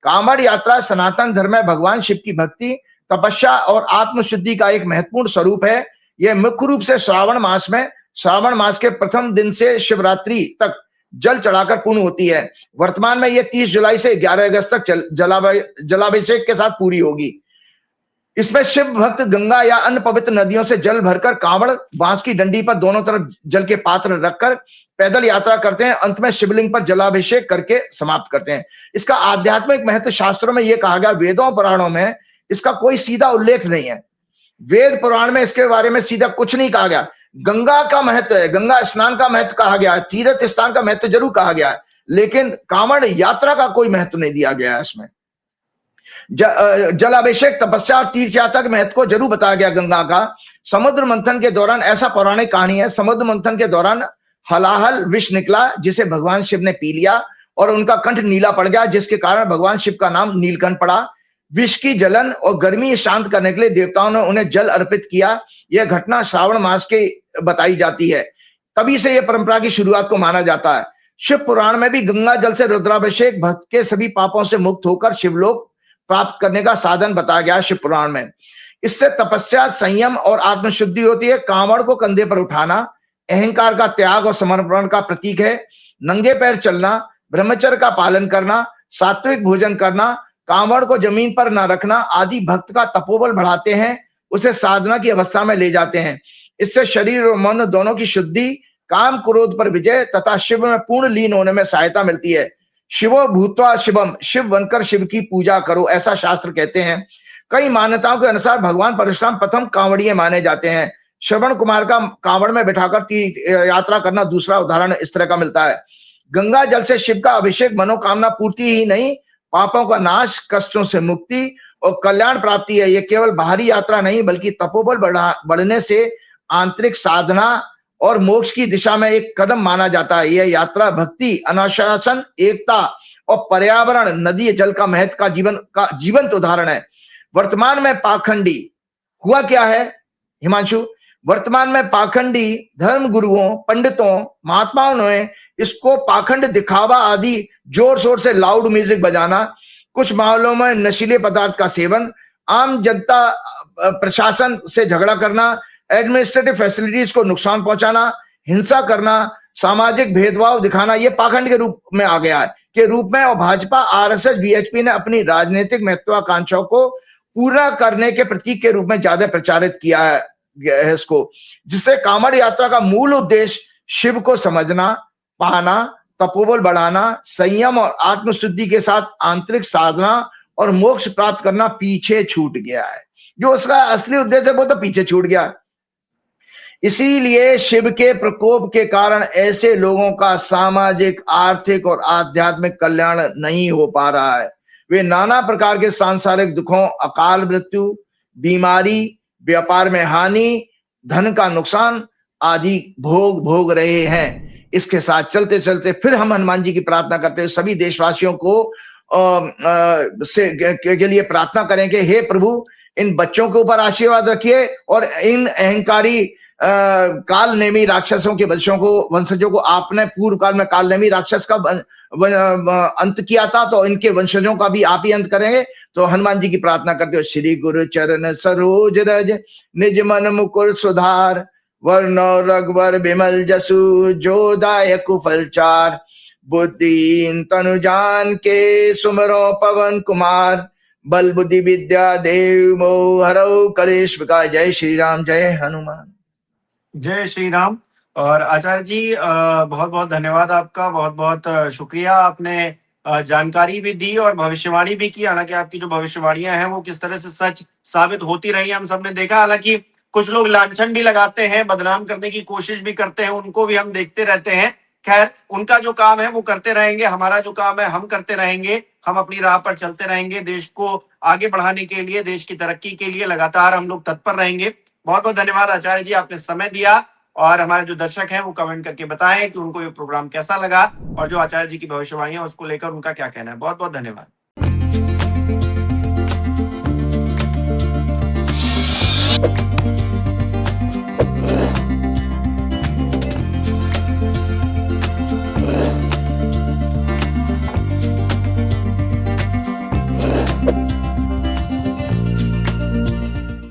कांवड़ यात्रा सनातन धर्म में भगवान शिव की भक्ति, तपस्या और आत्मशुद्धि का एक महत्वपूर्ण स्वरूप है। यह मुख्य रूप से श्रावण मास के प्रथम दिन से शिवरात्रि तक जल चढ़ाकर पूर्ण होती है। वर्तमान में यह 30 जुलाई से 11 अगस्त तक जलाभिषेक के साथ पूरी होगी। इसमें शिव भक्त गंगा या अन्य पवित्र नदियों से जल भरकर कांवड़ बांस की डंडी पर दोनों तरफ जल के पात्र रखकर पैदल यात्रा करते हैं। अंत में शिवलिंग पर जलाभिषेक करके समाप्त करते हैं। इसका आध्यात्मिक महत्व शास्त्रों में यह कहा गया, वेदों पुराणों में इसका कोई सीधा उल्लेख नहीं है। वेद पुराण में इसके बारे में सीधा कुछ नहीं कहा गया। गंगा का महत्व है, गंगा स्नान का महत्व कहा गया है, तीर्थ स्थान का महत्व जरूर कहा गया है, लेकिन कांवड़ यात्रा का कोई महत्व नहीं दिया गया है। इसमें जलाभिषेक, तपस्या और तीर्थ यात्रा के महत्व को जरूर बताया गया गंगा का। समुद्र मंथन के दौरान, ऐसा पौराणिक कहानी है, समुद्र मंथन के दौरान हलाहल विष निकला जिसे भगवान शिव ने पी लिया और उनका कंठ नीला पड़ गया, जिसके कारण भगवान शिव का नाम नीलकंठ पड़ा। विष की जलन और गर्मी शांत करने के लिए देवताओं ने उन्हें जल अर्पित किया। यह घटना श्रावण मास के बताई जाती है, तभी से यह परंपरा की शुरुआत को माना जाता है। शिव पुराण में भी गंगा जल से रुद्राभिषेक भक्त के सभी पापों से मुक्त होकर शिवलोक प्राप्त करने का साधन बताया गया शिव पुराण में। इससे तपस्या, संयम और आत्मशुद्धि होती है। कांवड़ को कंधे पर उठाना अहंकार का त्याग और समर्पण का प्रतीक है। नंगे पैर चलना, ब्रह्मचर्य का पालन करना, सात्विक भोजन करना, कांवड़ को जमीन पर न रखना आदि भक्त का तपोबल बढ़ाते हैं, उसे साधना की अवस्था में ले जाते हैं। इससे शरीर और मन दोनों की शुद्धि, काम क्रोध पर विजय तथा शिव में पूर्ण लीन होने में सहायता मिलती है। शिवो भूत्वा शिवम, शिव बनकर शिव की पूजा करो, ऐसा शास्त्र कहते हैं। कई मान्यताओं के अनुसार भगवान परशुराम प्रथम कांवड़िए माने जाते हैं। श्रवण कुमार का कांवड़ में बैठाकर यात्रा करना दूसरा उदाहरण इस तरह का मिलता है। गंगा जल से शिव का अभिषेक मनोकामना पूर्ति ही नहीं, पापों का नाश, कष्टों से मुक्ति और कल्याण प्राप्ति है। यह केवल बाहरी यात्रा नहीं बल्कि तपोबल बढ़ने से आंतरिक साधना और मोक्ष की दिशा में एक कदम माना जाता है। यह यात्रा भक्ति, अनुशासन, एकता और पर्यावरण, नदी जल का महत्व का जीवंत उदाहरण है। वर्तमान में पाखंडी हुआ क्या है हिमांशु? वर्तमान में पाखंडी धर्म गुरुओं, पंडितों, महात्माओं ने इसको पाखंड दिखावा आदि जोर शोर से लाउड म्यूजिक बजाना, कुछ मामलों में नशीले पदार्थ का सेवन, आम जनता प्रशासन से झगड़ा करना, एडमिनिस्ट्रेटिव फैसिलिटीज को नुकसान पहुंचाना, हिंसा करना, सामाजिक भेदभाव दिखाना, यह पाखंड के रूप में आ गया है के रूप में। और भाजपा, आरएसएस, बीएचपी ने अपनी राजनीतिक महत्वाकांक्षाओं को पूरा करने के प्रतीक के रूप में ज्यादा प्रचारित किया है इसको, जिससे कांवड़ यात्रा का मूल उद्देश्य शिव को समझना, पाना, तपोबल बढ़ाना, संयम और आत्मशुद्धि के साथ आंतरिक साधना और मोक्ष प्राप्त करना पीछे छूट गया है। जो उसका असली उद्देश्य है वो तो पीछे छूट गया। इसीलिए शिव के प्रकोप के कारण ऐसे लोगों का सामाजिक, आर्थिक और आध्यात्मिक कल्याण नहीं हो पा रहा है। वे नाना प्रकार के सांसारिक दुखों, अकाल मृत्यु, बीमारी, व्यापार में हानि, धन का नुकसान आदि भोग रहे हैं। इसके साथ चलते चलते फिर हम हनुमान जी की प्रार्थना करते हैं, सभी देशवासियों को के लिए प्रार्थना करेंगे, हे प्रभु इन बच्चों के ऊपर आशीर्वाद रखिए और इन अहंकारी काल नेमी राक्षसों के वंशजों को आपने पूर्व काल में काल नेमी राक्षस का अंत किया था, तो इनके वंशजों का भी आप ही अंत करेंगे। तो हनुमान जी की प्रार्थना करते हो, श्री गुरु चरण सरोज रज निज मन मुकुर सुधार, वर्ण रघुवर बिमल जसु जो दायक फल चार, बुद्धिहीन तनु जान के सुमरो पवन कुमार, बल बुद्धि विद्या देव मोह हरौ कलेश विकार। जय श्री राम, जय हनुमान। जय श्री राम। और आचार्य जी बहुत बहुत धन्यवाद आपका, बहुत बहुत शुक्रिया। आपने जानकारी भी दी और भविष्यवाणी भी की। हालांकि आपकी जो भविष्यवाणियां हैं वो किस तरह से सच साबित होती रही हम सबने देखा। हालांकि कुछ लोग लांछन भी लगाते हैं, बदनाम करने की कोशिश भी करते हैं, उनको भी हम देखते रहते हैं। खैर, उनका जो काम है वो करते रहेंगे, हमारा जो काम है हम करते रहेंगे। हम अपनी राह पर चलते रहेंगे, देश को आगे बढ़ाने के लिए, देश की तरक्की के लिए लगातार हम लोग तत्पर रहेंगे। बहुत बहुत धन्यवाद आचार्य जी, आपने समय दिया। और हमारे जो दर्शक हैं वो कमेंट करके बताएं कि उनको ये प्रोग्राम कैसा लगा और जो आचार्य जी की भविष्यवाणी है उसको लेकर उनका क्या कहना है। बहुत बहुत धन्यवाद।